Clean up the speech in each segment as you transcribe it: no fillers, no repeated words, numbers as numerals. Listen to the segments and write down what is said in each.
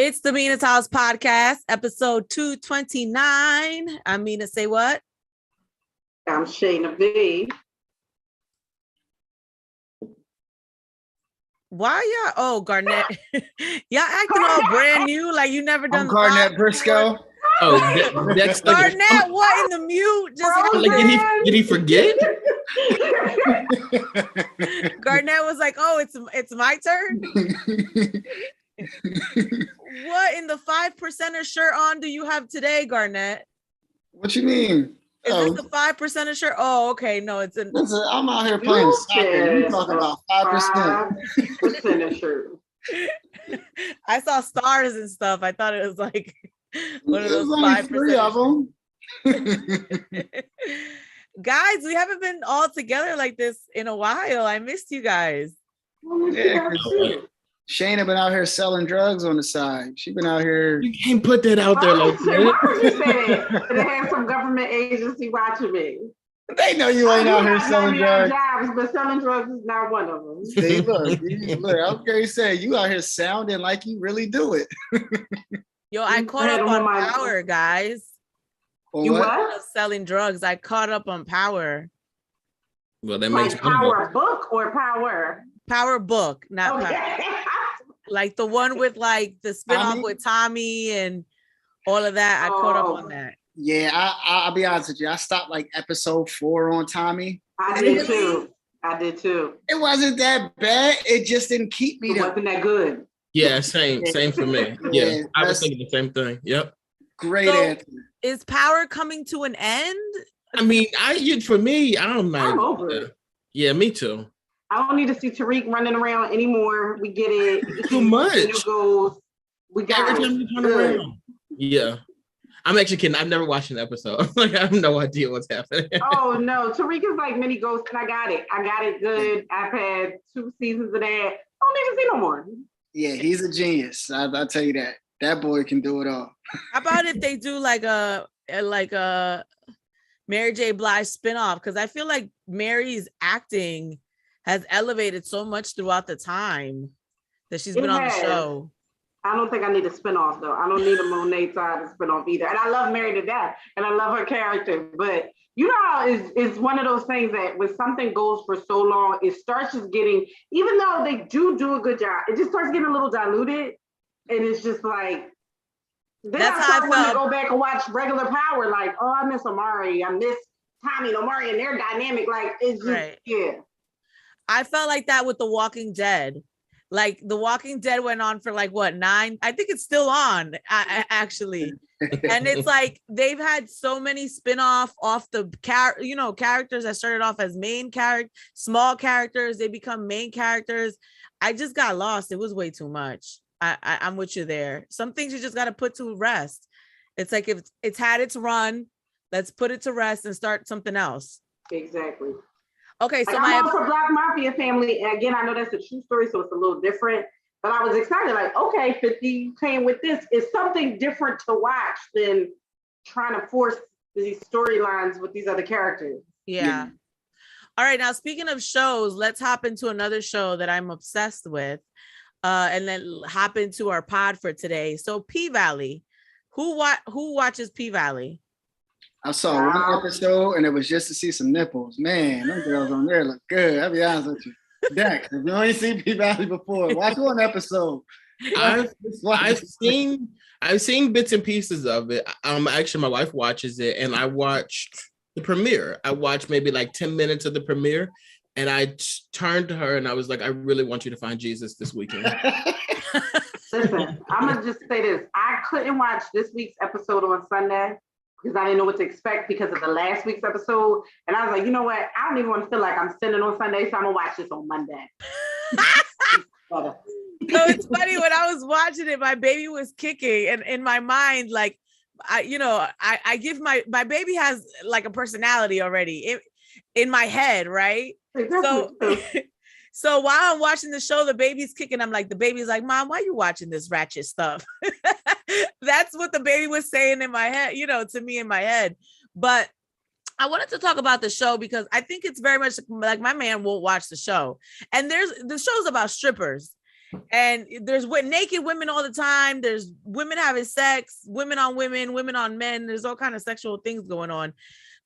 It's the Mina SayWhat podcast, episode 229. I'm Mina SayWhat. I'm Shana B. Why y'all? Oh, Garnet. Y'all acting all brand new, like you never done. I'm Garnet Briscoe. Oh, Dexter. Garnet, what in the mute? Just like, did he forget? Garnet was like, "Oh, it's my turn." What in the 5% shirt on do you have today, Garnet? What you mean? Is this the 5% shirt? Oh, okay. No, it's an. I'm out here playing soccer. You talking about 5%? 5% shirt. I saw stars and stuff. I thought it was like one of those 5%. 3 of them. Guys, we haven't been all together like this in a while. I missed you guys. Yeah, Shana been out here selling drugs on the side. She been out here. You can't put that out there like that. Why would you say that? They have some government agency watching me. They know you ain't out here selling drugs. Jobs, but selling drugs is not one of them. See, look, I'm going to say you out here sounding like you really do it. Yo, I caught up on Power, guys. You what? Selling drugs. I caught up on Power. Well, that like makes Power book or Power? Power book, not Power. Like the one with like the spinoff with Tommy and all of that. I caught up on that. Yeah, I'll be honest with you. I stopped like episode 4 on Tommy. I did too. It wasn't that bad. It just didn't keep me. It wasn't that good. Yeah, same for me. Yeah, I was thinking the same thing. Yep. Great answer. Is Power coming to an end? I mean, for me, I don't know. I'm over it. Yeah, me too. I don't need to see Tariq running around anymore. We get it. Too much. We got every time you turn around. Yeah. I'm actually kidding. I've never watched an episode. Like, I have no idea what's happening. Oh no, Tariq is like mini Ghost, and I got it good. I've had 2 seasons of that. I don't need to see no more. Yeah, he's a genius. I'll tell you that. That boy can do it all. How about if they do like a Mary J. Blige spinoff? Because I feel like Mary's acting has elevated so much throughout the time that she's been on the show. I don't think I need a spinoff though. I don't need a Monet side spinoff either. And I love Mary to death, and I love her character. But you know how it's one of those things that when something goes for so long, it starts just getting, even though they do a good job, it just starts getting a little diluted. And it's just like, then I start wanting to go back and watch regular Power. Like, oh, I miss Amari. I miss Tommy and Amari and their dynamic. Like, it's just, yeah. I felt like that with The Walking Dead. Like The Walking Dead went on for like what, 9? I think it's still on actually. And it's like they've had so many spin-off off the characters that started off as small characters. They become main characters. I just got lost. It was way too much. I'm with you there. Some things you just got to put to rest. It's like if it's had its run, let's put it to rest and start something else. Exactly. Okay, so I'm also Black Mafia family. And again, I know that's a true story, so it's a little different. But I was excited, like, okay, 50 came with this. It's something different to watch than trying to force these storylines with these other characters. Yeah. All right, now speaking of shows, let's hop into another show that I'm obsessed with. And then hop into our pod for today. So P-Valley. Who watches P-Valley? I saw one episode and it was just to see some nipples. Man, them girls on there look good. I'll be honest with you. Dex, if you ain't seen P-Valley before, watch one episode. I've seen bits and pieces of it. Actually, my wife watches it, and I watched the premiere. I watched maybe like 10 minutes of the premiere, and I turned to her and I was like, I really want you to find Jesus this weekend. Listen, I'm gonna just say this. I couldn't watch this week's episode on Sunday because I didn't know what to expect because of the last week's episode. And I was like, you know what? I don't even want to feel like I'm sending on Sunday, so I'm gonna watch this on Monday. So it's funny, when I was watching it, my baby was kicking, and in my mind, like, I give my baby has like a personality already in my head, right? So while I'm watching the show, the baby's kicking. I'm like, the baby's like, Mom, why are you watching this ratchet stuff? That's what the baby was saying in my head, to me in my head. But I wanted to talk about the show because I think it's very much like my man won't watch the show. And the show's about strippers. And there's naked women all the time. There's women having sex, women on women, women on men. There's all kind of sexual things going on.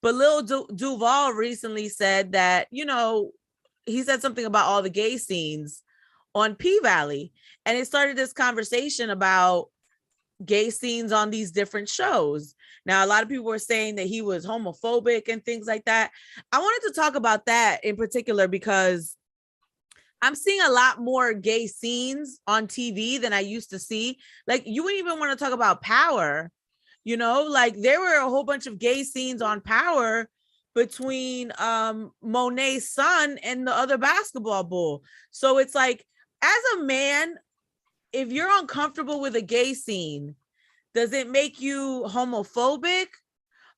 But Lil Duval recently said that, you know, he said something about all the gay scenes on P-Valley. And it started this conversation about gay scenes on these different shows. Now, a lot of people were saying that he was homophobic and things like that. I wanted to talk about that in particular because I'm seeing a lot more gay scenes on TV than I used to see. Like, you wouldn't even want to talk about Power, you know, like there were a whole bunch of gay scenes on Power between Monet's son and the other basketball bull. So it's like, as a man, if you're uncomfortable with a gay scene, does it make you homophobic?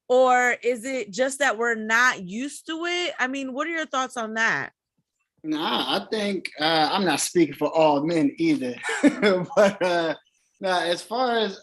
Or is it just that we're not used to it? I mean, what are your thoughts on that? Nah, I think I'm not speaking for all men either. But nah, as far as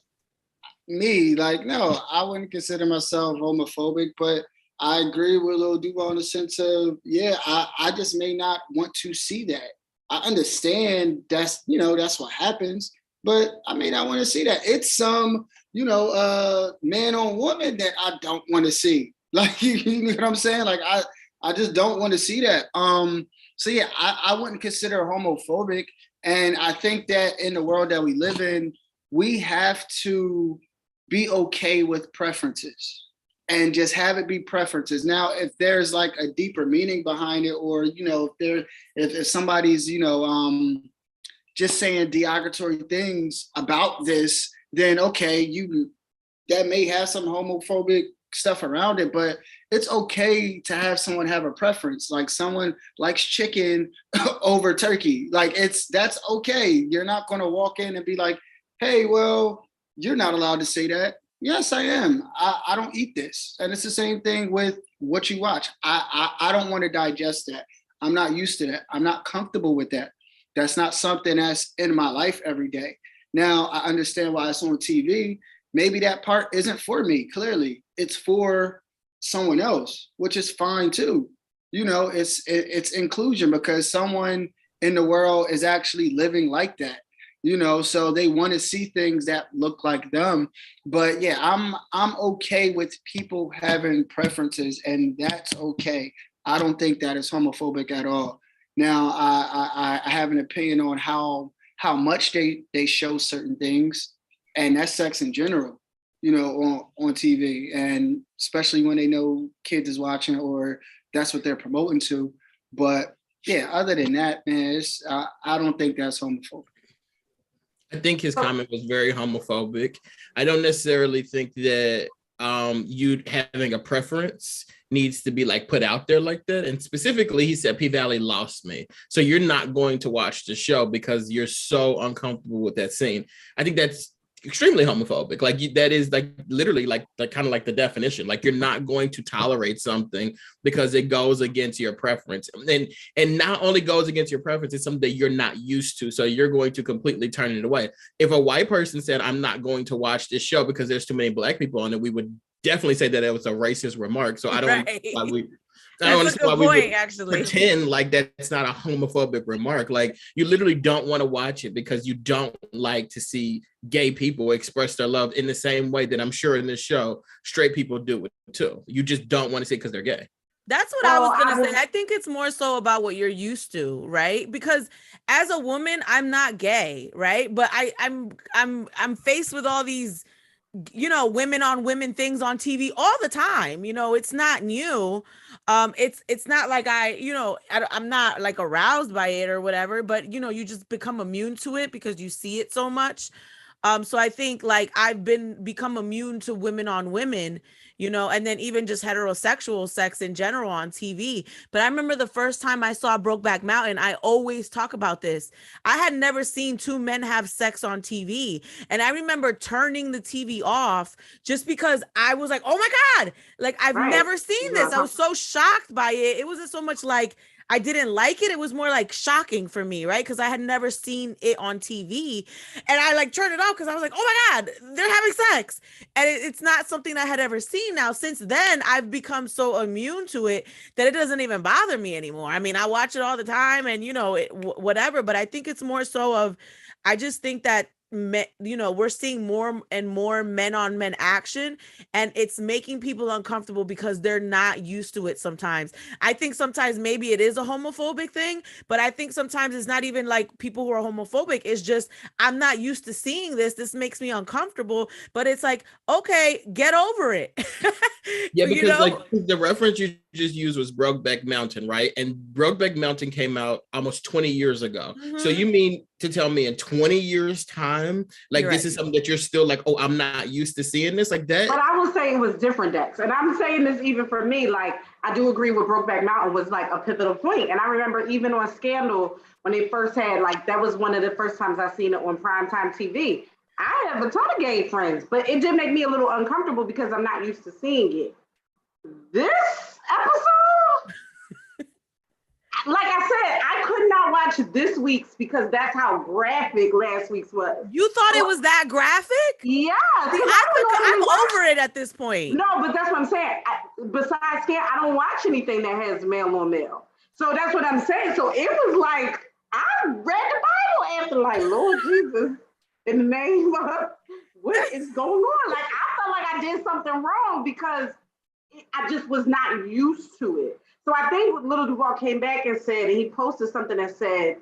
me, like, no, I wouldn't consider myself homophobic, but I agree with Lil Duval in the sense of, yeah, I just may not want to see that. I understand that's, you know, that's what happens, but I may not want to see that. It's some, you know, man on woman that I don't want to see. Like, you know what I'm saying? Like, I just don't want to see that. So yeah, I wouldn't consider homophobic. And I think that in the world that we live in, we have to be okay with preferences and just have it be preferences. Now, if there's like a deeper meaning behind it, or, you know, if somebody's, you know, just saying derogatory things about this, then okay, that may have some homophobic stuff around it, but it's okay to have someone have a preference. Like, someone likes chicken over turkey. Like, that's okay. You're not going to walk in and be like, hey, well, you're not allowed to say that. Yes, I am. I don't eat this. And it's the same thing with what you watch. I don't want to digest that. I'm not used to that. I'm not comfortable with that. That's not something that's in my life every day. Now, I understand why it's on TV. Maybe that part isn't for me. Clearly, it's for someone else, which is fine too. You know, it's inclusion, because someone in the world is actually living like that. You know, so they want to see things that look like them. But yeah, I'm okay with people having preferences, and that's okay. I don't think that is homophobic at all. Now, I have an opinion on how much they show certain things, and that's sex in general, you know, on TV, and especially when they know kids is watching, or that's what they're promoting to. But yeah, other than that, man, I don't think that's homophobic. I think his comment was very homophobic. I don't necessarily think that you having a preference needs to be like put out there like that. And specifically, he said P-Valley lost me. So you're not going to watch the show because you're so uncomfortable with that scene. I think that's extremely homophobic. Like, that is like literally like kind of like the definition. Like, you're not going to tolerate something because it goes against your preference, and not only goes against your preference, it's something that you're not used to, so you're going to completely turn it away. If a white person said, I'm not going to watch this show because there's too many black people on it, we would definitely say that it was a racist remark. So I don't know why we actually pretend like that's not a homophobic remark. Like, you literally don't want to watch it because you don't like to see gay people express their love in the same way that I'm sure in this show straight people do it too. You just don't want to see it because they're gay. That's what I was gonna say. I think it's more so about what you're used to, right? Because as a woman, I'm not gay, right? But I'm faced with all these, you know, women on women things on TV all the time. You know, it's not new. It's not like I'm not like aroused by it or whatever, but you know, you just become immune to it because you see it so much. So I think like I've become immune to women on women, you know, and then even just heterosexual sex in general on TV. But I remember the first time I saw Brokeback Mountain, I always talk about this. I had never seen two men have sex on TV. And I remember turning the TV off just because I was like, oh my God, like I've never seen this. I was so shocked by it. It wasn't so much like I didn't like it. It was more like shocking for me, right? Because I had never seen it on TV, and I like turned it off because I was like, oh my God, they're having sex. And it's not something I had ever seen. Now, since then, I've become so immune to it that it doesn't even bother me anymore. I mean, I watch it all the time and, whatever, but I think it's more so of, I just think that we're seeing more and more men on men action, and it's making people uncomfortable because they're not used to it sometimes. I think sometimes maybe it is a homophobic thing, but I think sometimes it's not even like people who are homophobic. It's just, I'm not used to seeing this. This makes me uncomfortable, but it's like, okay, get over it. Yeah, because like the reference you just used was Brokeback Mountain, right? And Brokeback Mountain came out almost 20 years ago. Mm-hmm. So you mean to tell me in 20 years time, like this is something that you're still like, oh, I'm not used to seeing this like that? But I will say it was different, Dex. And I'm saying this even for me, like I do agree with Brokeback Mountain was like a pivotal point. And I remember even on Scandal, when they first had, like, that was one of the first times I seen it on primetime TV. I have a ton of gay friends, but it did make me a little uncomfortable because I'm not used to seeing it. This episode, like I said, I could not watch this week's because that's how graphic last week's was. You thought it was that graphic? Yeah. I'm over it at this point. No, but that's what I'm saying. Besides Scam, I don't watch anything that has male on male. So that's what I'm saying. So it was like, I read the Bible after, like, Lord Jesus, in the name of what is going on? Like, I felt like I did something wrong because I just was not used to it. So I think Little Duval came back and said, and he posted something that said,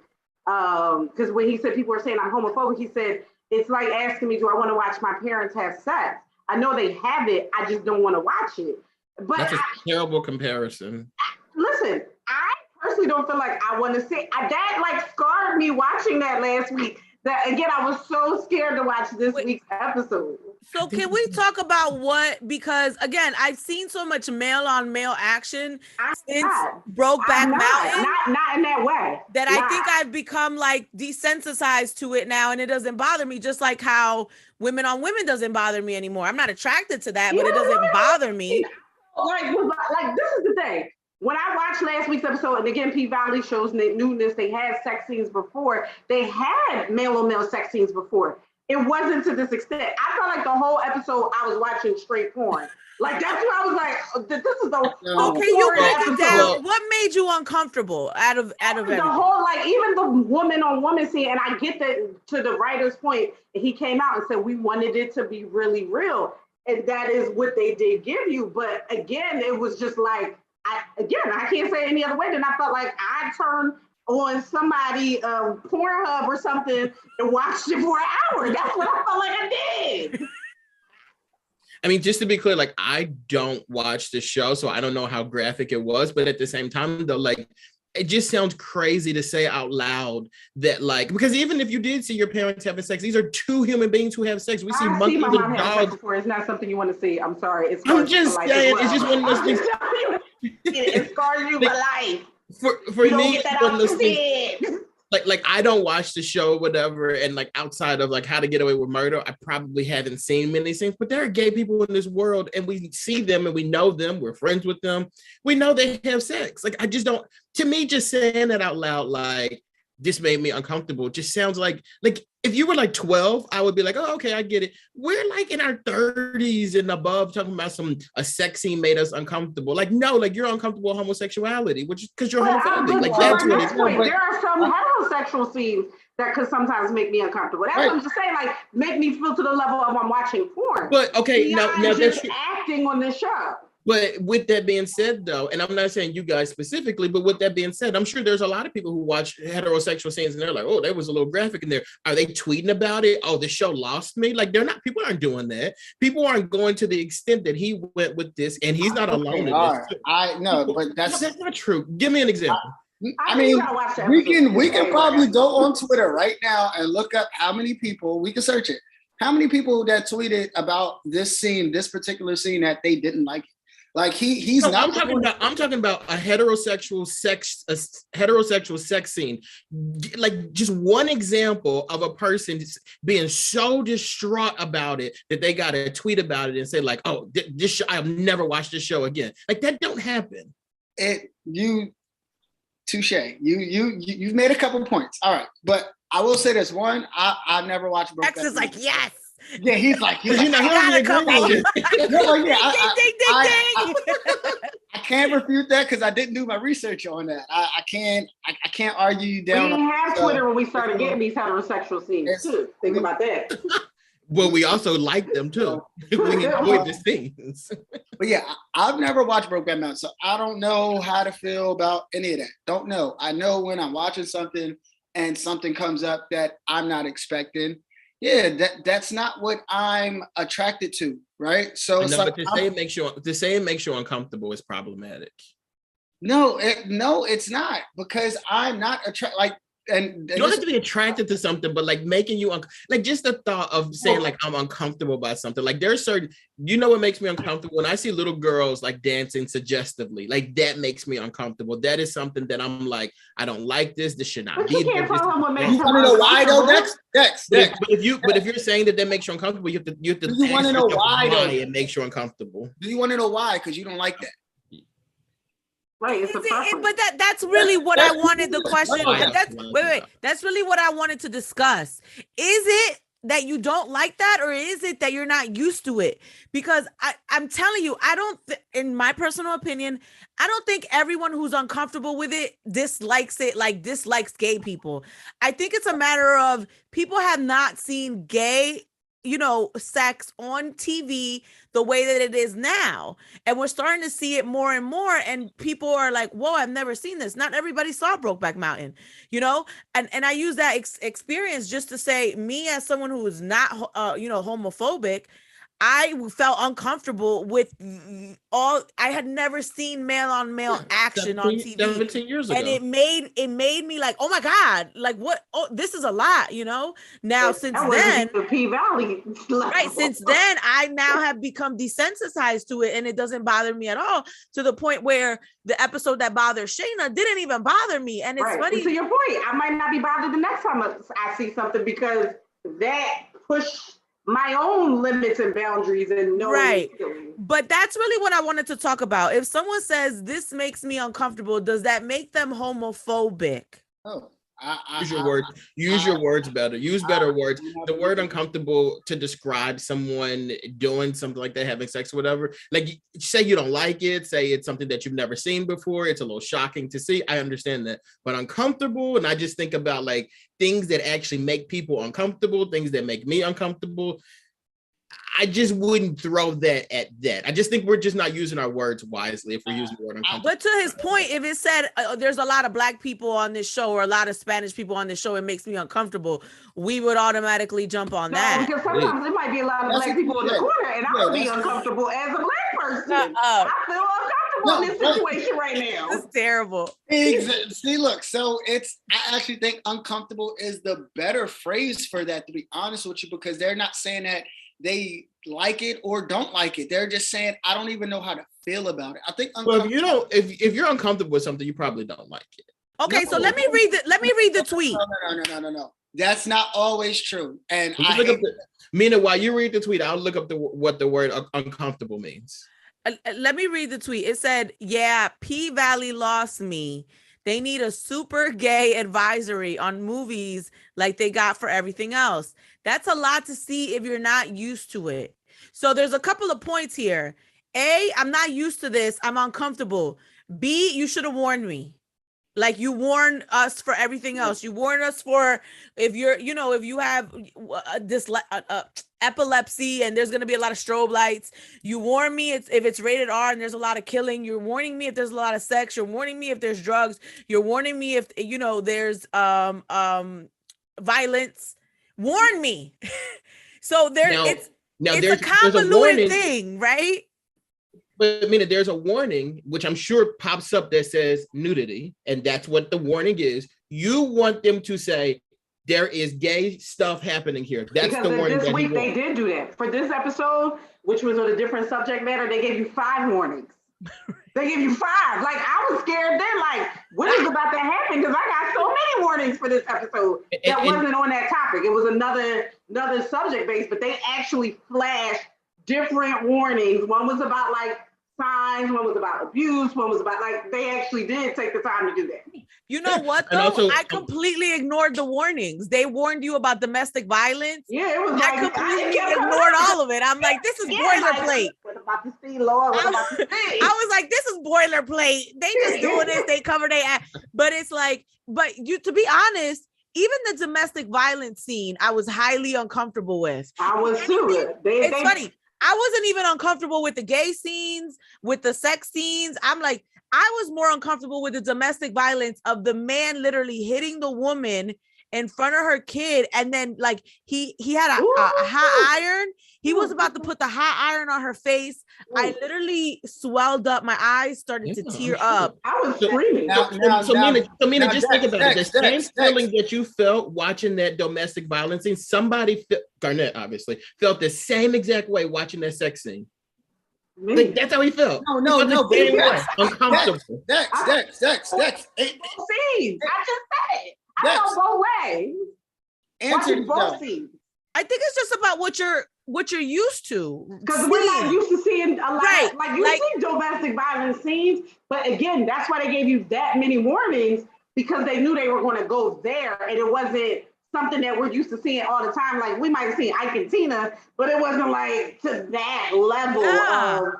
because when he said people were saying I'm homophobic, he said, it's like asking me, do I want to watch my parents have sex? I know they have it, I just don't want to watch it. But that's a terrible comparison. Listen, I personally don't feel like I want to see that. Like scarred me watching that last week. That again, I was so scared to watch this week's episode. So can we talk about because again, I've seen so much male on male action since Brokeback Mountain. Not in that way. That I think I've become like desensitized to it now, and it doesn't bother me. Just like how women on women doesn't bother me anymore. I'm not attracted to that, but it doesn't bother me. Like this is the thing. When I watched last week's episode, and again, P-Valley shows newness, they had sex scenes before. They had male-on-male sex scenes before. It wasn't to this extent. I felt like the whole episode I was watching straight porn. Like, that's what I was like, this is the okay, you break it down. What made you uncomfortable out of everything? The whole, like, even the woman-on-woman scene, and I get that to the writer's point, he came out and said, we wanted it to be really real. And that is what they did give you. But again, it was just like, I can't say it any other way than I felt like I turned on somebody Pornhub or something and watched it for an hour. That's what I felt like I did. I mean, just to be clear, like I don't watch the show, so I don't know how graphic it was. But at the same time, though, like it just sounds crazy to say out loud that, like, because even if you did see your parents having sex, these are two human beings who have sex. We see monkeys and dogs. It's not something you want to see. I'm sorry. I'm just saying, it's just one of those things. It scars you for life. For me, it's one of those things. Like I don't watch the show, whatever, and like outside of like How to Get Away with Murder, I probably haven't seen many things. But there are gay people in this world, and we see them, and we know them. We're friends with them. We know they have sex. Like I just don't. To me, just saying that out loud, like this made me uncomfortable. It just sounds like if you were like 12, I would be like, oh, okay, I get it. We're like in our 30s and above talking about a sex scene made us uncomfortable. Like, no, like you're uncomfortable with homosexuality, which is because you're homophobic. Like that's what it is. There are some heterosexual scenes that could sometimes make me uncomfortable. That's what I'm just saying, like make me feel to the level of I'm watching porn. But okay, now just acting on this show. But with that being said, though, and I'm not saying you guys specifically, but with that being said, I'm sure there's a lot of people who watch heterosexual scenes and they're like, oh, there was a little graphic in there. Are they tweeting about it? Oh, the show lost me. Like people aren't doing that. People aren't going to the extent that he went with this, and he's not alone in this. I know, but that's not true. Give me an example. I mean, we can probably go on Twitter right now and look up how many people, we can search it, how many people that tweeted about this scene, this particular scene, that they didn't like it. Like he's not. I'm talking about a heterosexual sex scene. Like just one example of a person being so distraught about it that they got to tweet about it and say like, "Oh, this show, I've never watched this show again." Like that don't happen. touche. You've made a couple points. All right, but I will say this: one, I've never watched. X is like, yes. Yeah, he's like, you know, he got a couple. I can't refute that because I didn't do my research on that. I can't argue you down. We didn't have Twitter when we started getting these heterosexual scenes too. Think about that. Well, we also like them too. We enjoy the scenes. But yeah, I've never watched Brokeback Mountain, so I don't know how to feel about any of that. Don't know. I know when I'm watching something and something comes up that I'm not expecting. Yeah, that's not what I'm attracted to, right? So it's like, but to say it makes you uncomfortable is problematic. No, it's not, because I'm not attracted. Like, and you don't have to be attracted to something, but like making you like just the thought of saying like I'm uncomfortable about something. Like there's certain, you know, what makes me uncomfortable when I see little girls like dancing suggestively. Like that makes me uncomfortable. That is something that I'm like, I don't like this. This should not but be. You can't tell them what makes you want to know why though? Dex. But if you're saying that makes you uncomfortable, you have to. You want to know why though? It makes you uncomfortable. Do you want to know why? Because you don't like that. Right, it's but that's really what I wanted the question. That's really what I wanted to discuss. Is it that you don't like that, or is it that you're not used to it? Because I'm telling you, in my personal opinion, I don't think everyone who's uncomfortable with it dislikes gay people. I think it's a matter of people have not seen gay, sex on TV the way that it is now. And we're starting to see it more and more. And people are like, whoa, I've never seen this. Not everybody saw Brokeback Mountain, And I use that experience just to say, me as someone who is not, homophobic, I felt uncomfortable with I had never seen male on male action on TV 17 years ago. And it made me like, oh my God, like what? Oh, this is a lot, Now since then, the P-Valley. Right. Since then, I now have become desensitized to it, and it doesn't bother me at all, to the point where the episode that bothered Shana didn't even bother me. And it's funny. And to your point, I might not be bothered the next time I see something, because that pushed my own limits and boundaries and right. But that's really what I wanted to talk about. If someone says this makes me uncomfortable, does that make them homophobic? Oh, use your words better. Use better words. The word uncomfortable to describe someone doing something like that, having sex or whatever. Like, say you don't like it, say it's something that you've never seen before, it's a little shocking to see. I understand that. But uncomfortable, and I just think about like things that actually make people uncomfortable, things that make me uncomfortable. I just wouldn't throw that at that. I just think we're just not using our words wisely if we're using the word uncomfortable. But to his point, if it said there's a lot of Black people on this show or a lot of Spanish people on this show, it makes me uncomfortable, we would automatically jump on that. Because sometimes it might be a lot of Black people in the corner, and I would be uncomfortable as a Black person. I feel uncomfortable in this situation right now. It's terrible. See, look, so I actually think uncomfortable is the better phrase for that, to be honest with you, because they're not saying that they like it or don't like it. They're just saying, I don't even know how to feel about it. I think if you're uncomfortable with something, you probably don't like it. Okay, so let me read the tweet. No. That's not always true. And Mina, while you read the tweet, I'll look up what the word uncomfortable means. Let me read the tweet. It said, yeah, P-Valley lost me. They need a super gay advisory on movies like they got for everything else. That's a lot to see if you're not used to it. So there's a couple of points here. A, I'm not used to this. I'm uncomfortable. B, you should have warned me. Like, you warn us for everything else. You warn us for if you have this epilepsy and there's going to be a lot of strobe lights. You warn me if it's rated R and there's a lot of killing. You're warning me if there's a lot of sex. You're warning me if there's drugs. You're warning me if there's violence. Warn me. So it's a convoluted thing, right? But I mean, there's a warning, which I'm sure pops up that says nudity, and that's what the warning is. You want them to say, there is gay stuff happening here. That's because the warning. This week they did do that. For this episode, which was on a different subject matter, they gave you 5 warnings. They gave you 5. Like, I was scared then, like, what is about to happen? Because I got so many warnings for this episode that wasn't on that topic. It was another subject base, but they actually flashed different warnings. One was about like signs, one was about abuse, one was about, like, they actually did take the time to do that. You know what, though? Also, I completely ignored the warnings. They warned you about domestic violence. Yeah, it was I like, completely ignored all of it. I'm like, this is boilerplate. What about the see, Lord? What about the see? I was like, this is boilerplate. They just doing this. They cover their ass. But it's like, but you, to be honest, even the domestic violence scene, I was highly uncomfortable with. I was too. It's funny. I wasn't even uncomfortable with the gay scenes, with the sex scenes. I'm like, I was more uncomfortable with the domestic violence of the man literally hitting the woman in front of her kid. And then like he had a hot iron. He was about to put the hot iron on her face. I literally swelled up. My eyes started to tear up. I was screaming. So Mina, just think about it. The same feeling that you felt watching that domestic violence scene, somebody, Garnet obviously, felt the same exact way watching that sex scene. Like, that's how he felt. No, uncomfortable. Dex. Scenes. I just said it. I go both ways. Answer both scenes. I think it's just about what you're used to. Because we're not used to seeing a lot. Right. Like you see domestic violence scenes, but again, that's why they gave you that many warnings, because they knew they were going to go there, and it wasn't something that we're used to seeing all the time. Like we might have seen Ike and Tina, but it wasn't like to that level of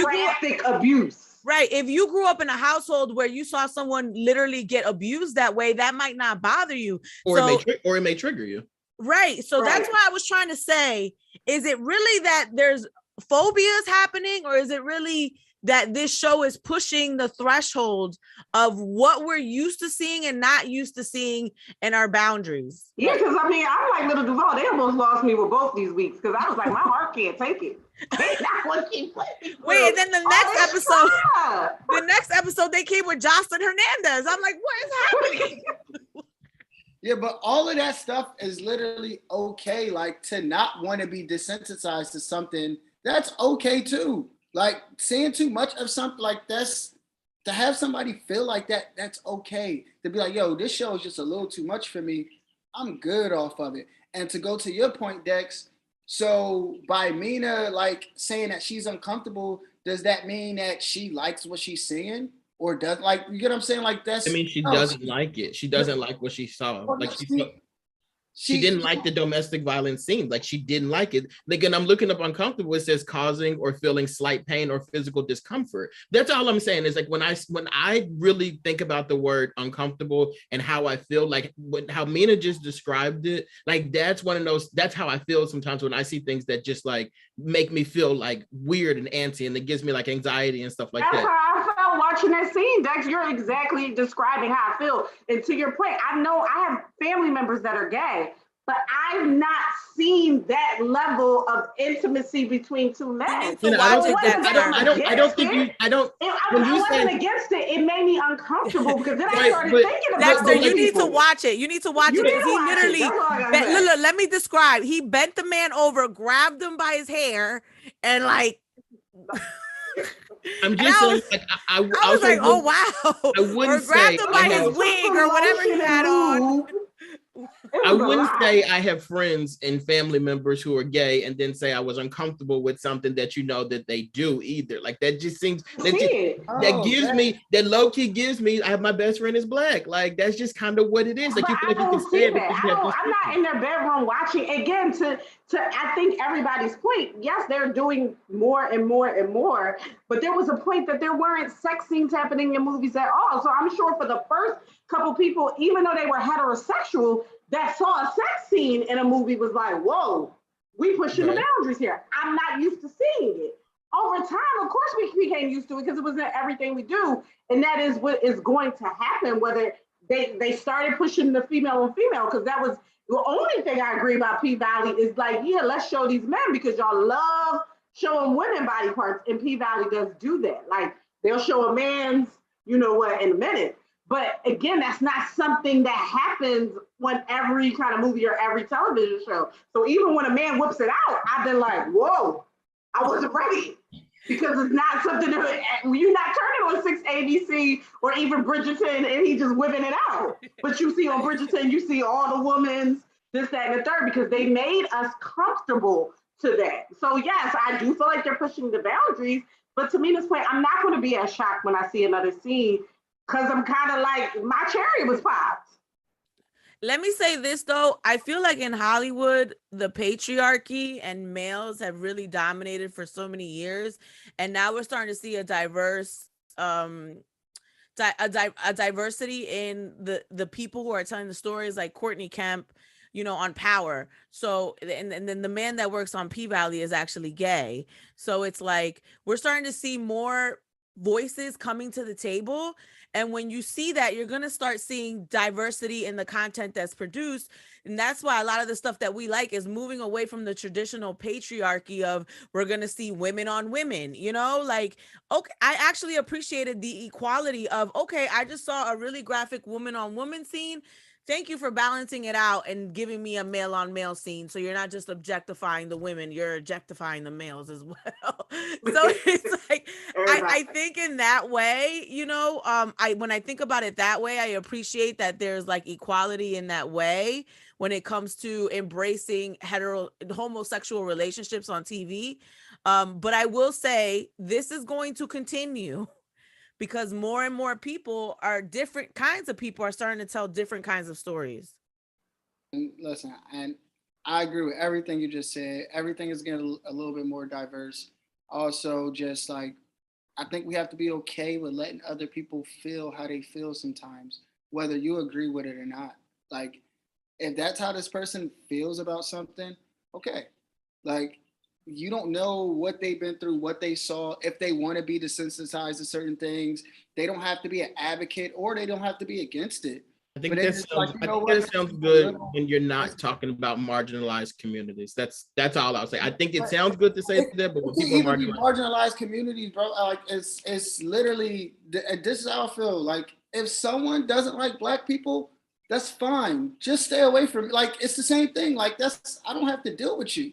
graphic abuse. Right. If you grew up in a household where you saw someone literally get abused that way, that might not bother you. Or it may trigger you. Right. So that's what I was trying to say. Is it really that there's phobias happening, or is it really that this show is pushing the threshold of what we're used to seeing and not used to seeing in our boundaries? Yeah, because I mean, I'm like Little Duval. They almost lost me with both these weeks because I was like, my heart can't take it. They not want to keep playing. Wait, and then the next episode, they came with Jocelyn Hernandez. I'm like, what is happening? Yeah, but all of that stuff is literally okay. Like, to not want to be desensitized to something, that's okay too. Like, seeing too much of something like this, to have somebody feel like that, that's okay. To be like, yo, this show is just a little too much for me. I'm good off of it. And to go to your point, Dex, so by Mina, like, saying that she's uncomfortable, does that mean that she likes what she's seeing? Or does, like, you get what I'm saying? Like, that's... I mean, she doesn't like it. She doesn't like what she saw. Like, she didn't like the domestic violence scene. Like, she didn't like it. Again, I'm looking up uncomfortable. It says causing or feeling slight pain or physical discomfort. That's all I'm saying is, like, when I really think about the word uncomfortable and how I feel, like how Mina just described it, like, that's one of those, that's how I feel sometimes when I see things that just like make me feel like weird and antsy, and it gives me like anxiety and stuff like that. How I felt watching that scene, Dex. You're exactly describing how I feel. And to your point, I know I have family members that are gay, but I've not seen that level of intimacy between two men. I wasn't against it. It made me uncomfortable because then I started thinking about Dexter, you need to watch it. You need to watch it because he literally, let me describe. He bent the man over, grabbed him by his hair, and like. I'm just saying, like, I was like, oh wow! I wouldn't grabbed him by his wig or whatever he had on. I wouldn't say I have friends and family members who are gay and then say I was uncomfortable with something that you know that they do either. Like, that just seems that low key gives me, I have my best friend is black. Like, that's just kind of what it is. Like, you feel like you can say it. I'm not in their bedroom watching. Again, to I think everybody's point, yes, they're doing more and more and more, but there was a point that there weren't sex scenes happening in movies at all. So I'm sure for the first couple people, even though they were heterosexual, that saw a sex scene in a movie was like, whoa, we pushing the boundaries here. I'm not used to seeing it. Over time, of course, we became used to it because it was in everything we do. And that is what is going to happen, whether they started pushing the female on female, because that was the only thing I agree about P-Valley is like, yeah, let's show these men because y'all love showing women body parts, and P-Valley does do that. Like, they'll show a man's, you know what, in a minute. But again, that's not something that happens on every kind of movie or every television show. So even when a man whips it out, I've been like, whoa, I wasn't ready. Because it's not something that you're not turning on 6 ABC or even Bridgerton and he just whipping it out. But you see on Bridgerton, you see all the women's, this, that, and the third, because they made us comfortable to that. So yes, I do feel like they're pushing the boundaries, But to Mina's point, I'm not going to be as shocked when I see another scene because I'm kind of like, my cherry was popped. Let me say this though. I feel like in Hollywood, the patriarchy and males have really dominated for so many years. And now we're starting to see a diverse a diversity in the people who are telling the stories, like Courtney Kemp, on Power. So and then the man that works on P-Valley is actually gay. So it's like we're starting to see more voices coming to the table. And when you see that, you're going to start seeing diversity in the content that's produced. And that's why a lot of the stuff that we like is moving away from the traditional patriarchy of we're going to see women on women, like, okay, I actually appreciated the equality of, okay, I just saw a really graphic woman on woman scene. Thank you for balancing it out and giving me a male on male scene. So you're not just objectifying the women, you're objectifying the males as well. So it's like, I think in that way, when I think about it that way, I appreciate that there's like equality in that way when it comes to embracing homosexual relationships on TV. But I will say this is going to continue, because more and more different kinds of people are starting to tell different kinds of stories. And listen, and I agree with everything you just said. Everything is getting a little bit more diverse. Also, just like, I think we have to be okay with letting other people feel how they feel sometimes, whether you agree with it or not. Like, if that's how this person feels about something, okay. Like, you don't know what they've been through, what they saw. If they want to be desensitized to certain things, they don't have to be an advocate, or they don't have to be against it. I think that sounds good when you're not talking about marginalized communities. That's all I'll say. I think it sounds good to say that, but when people are marginalized communities, bro, like it's literally, this is how I feel. Like, if someone doesn't like Black people, that's fine. Just stay away from it. Like, it's the same thing. Like, I don't have to deal with you.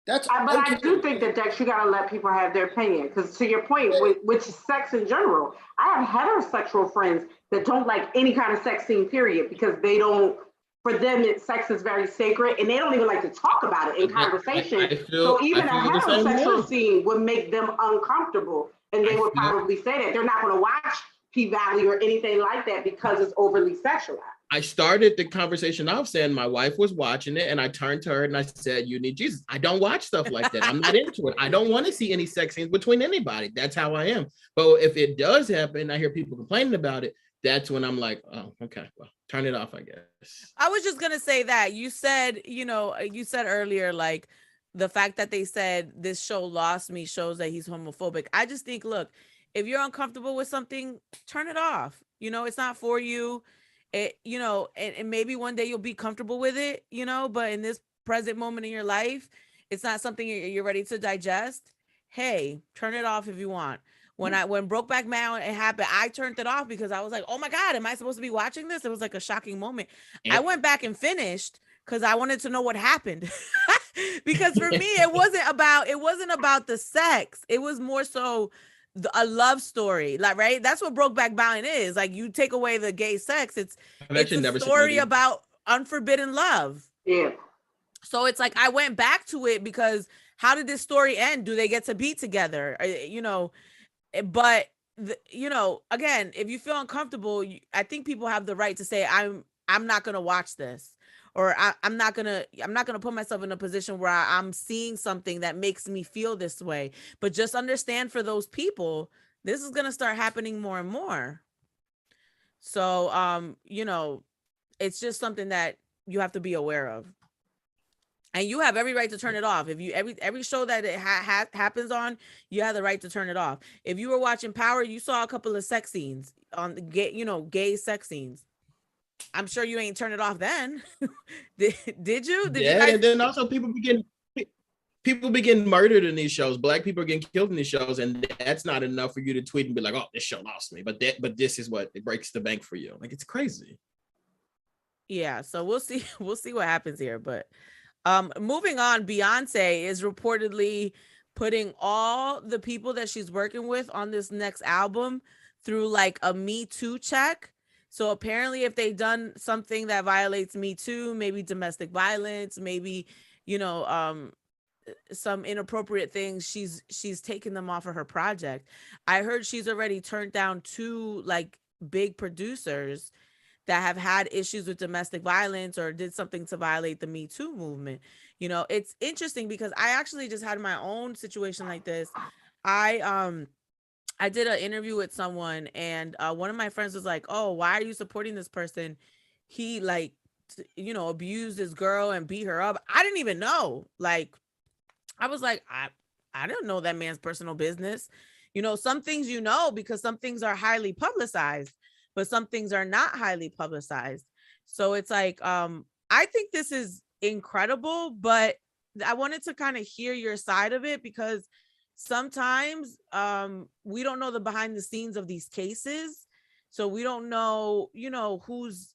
But I do think that, Dex, you gotta let people have their opinion. Because to your point, with sex in general, I have heterosexual friends that don't like any kind of sex scene, period, because they don't. For them, sex is very sacred, and they don't even like to talk about it in conversation. So even a heterosexual scene would make them uncomfortable, and they would probably say that they're not going to watch P-Valley or anything like that because it's overly sexualized. I started the conversation off saying my wife was watching it, and I turned to her and I said, "You need Jesus." I don't watch stuff like that. I'm not into it. I don't want to see any sex scenes between anybody. That's how I am. But if it does happen, I hear people complaining about it. That's when I'm like, oh, okay, well, turn it off, I guess. I was just gonna say that you said earlier, like, the fact that they said this show lost me shows that he's homophobic. I just think, look, if you're uncomfortable with something, turn it off. It's not for you. It, and maybe one day you'll be comfortable with it, but in this present moment in your life, it's not something you're ready to digest. Hey, turn it off if you want. When Brokeback Mountain happened, I turned it off because I was like, oh my God, am I supposed to be watching this? It was like a shocking moment. I went back and finished because I wanted to know what happened. Because for me, it wasn't about the sex. It was more so a love story, like, right? That's what Brokeback Mountain is. Like, you take away the gay sex, it's a story about unforbidden love. Yeah. So it's like, I went back to it because how did this story end? Do they get to be together? But again, if you feel uncomfortable, I think people have the right to say, I'm not gonna watch this, or I'm not gonna put myself in a position where I'm seeing something that makes me feel this way. But just understand, for those people, this is gonna start happening more and more. So it's just something that you have to be aware of. And you have every right to turn it off. If you every show that it happens on, you have the right to turn it off. If you were watching Power, you saw a couple of sex scenes on the gay sex scenes. I'm sure you ain't turn it off then. Did you? You guys... And then also people begin murdered in these shows. Black people are getting killed in these shows, and that's not enough for you to tweet and be like, "Oh, this show lost me." But this is what it breaks the bank for you. Like, it's crazy. Yeah. So we'll see what happens here, but. Moving on, Beyonce is reportedly putting all the people that she's working with on this next album through like a Me Too check. So apparently, if they've done something that violates Me Too, maybe domestic violence, maybe, some inappropriate things, she's taken them off of her project. I heard she's already turned down 2 like big producers that have had issues with domestic violence or did something to violate the Me Too movement. You know, it's interesting because I actually just had my own situation like this. I did an interview with someone, and one of my friends was like, "Oh, why are you supporting this person? He like, abused this girl and beat her up." I didn't even know. Like, I was like, I don't know that man's personal business. Some things because some things are highly publicized, but some things are not highly publicized. So it's like, I think this is incredible, but I wanted to kind of hear your side of it because sometimes we don't know the behind the scenes of these cases. So we don't know, who's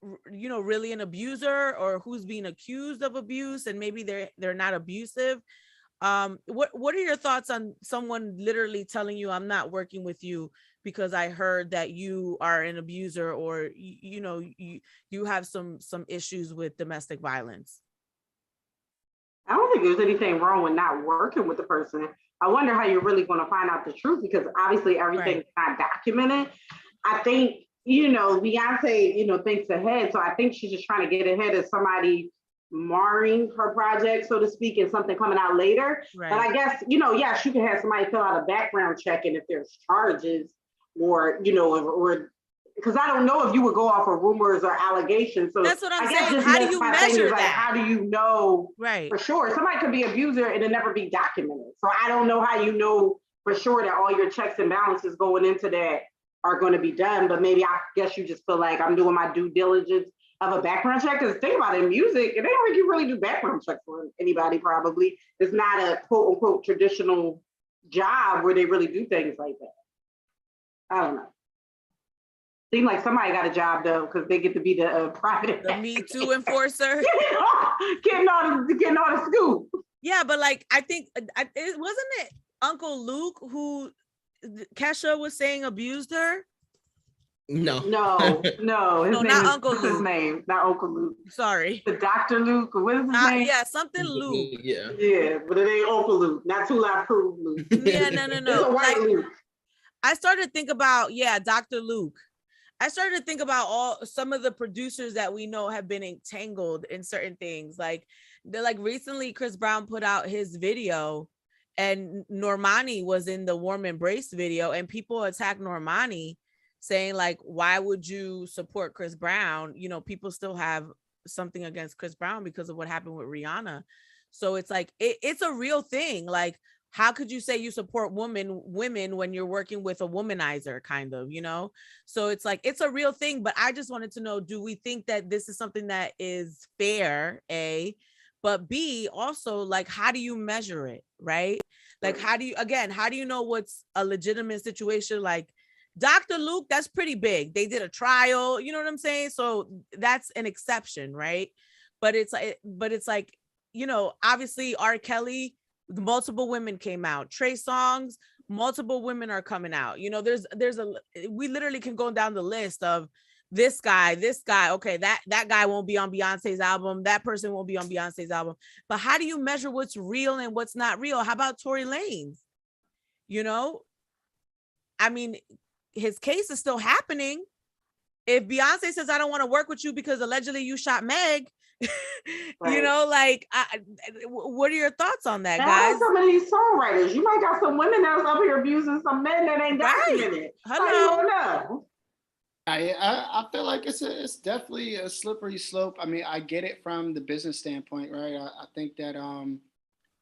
really an abuser or who's being accused of abuse, and maybe they're not abusive. What are your thoughts on someone literally telling you, "I'm not working with you because I heard that you are an abuser, or you have some issues with domestic violence"? I don't think there's anything wrong with not working with the person. I wonder how you're really going to find out the truth, because obviously everything's not documented. I think, Beyonce, thinks ahead. So I think she's just trying to get ahead of somebody marring her project, so to speak, and something coming out later. Right. But I guess, yes, you can have somebody fill out a background check, and if there's charges or, or because I don't know if you would go off of rumors or allegations. So that's what I'm saying. How do you measure that? How do you know for sure? Somebody could be an abuser and it never be documented. So I don't know how you know for sure that all your checks and balances going into that are going to be done. But maybe I guess you just feel like I'm doing my due diligence of a background check. Because think about it, in music, and they don't really do background checks for anybody. Probably it's not a quote unquote traditional job where they really do things like that. I don't know. Seems like somebody got a job though, because they get to be the private. The Me Too enforcer. getting all the scoop. Yeah, but like I think it wasn't it Uncle Luke who Kesha was saying abused her. No. His name not Uncle Luke. His name, not Uncle Luke. Sorry, the Dr. Luke. What is his name? Yeah, something Luke. Yeah, but it ain't Uncle Luke. Not Too Loud Crew Luke. Yeah, no. It's a white Luke. I started to think about Dr. Luke. I started to think about some of the producers that we know have been entangled in certain things. Like recently Chris Brown put out his video and Normani was in the Warm Embrace video, and people attacked Normani saying like, why would you support Chris Brown? People still have something against Chris Brown because of what happened with Rihanna. So it's like, it's a real thing. Like, how could you say you support women when you're working with a womanizer, kind of, So it's like, it's a real thing. But I just wanted to know, do we think that this is something that is fair, A, but B, also, like, how do you measure it, right? Like, how do you know what's a legitimate situation? Like Dr. Luke, that's pretty big. They did a trial, you know what I'm saying? So that's an exception, right? But it's like, obviously R. Kelly, multiple women came out. Trey Songz, multiple women are coming out. We literally can go down the list of this guy. Okay, that guy won't be on Beyonce's album. That person won't be on Beyonce's album. But how do you measure what's real and what's not real? How about Tory Lanez? I mean, his case is still happening. If Beyonce says, I don't want to work with you because allegedly you shot Meg, right. What are your thoughts on that, guys? Some of these songwriters, you might got some women that's up here abusing some men that ain't documented. Hello. I feel like it's definitely a slippery slope. I mean, I get it from the business standpoint, right? I think that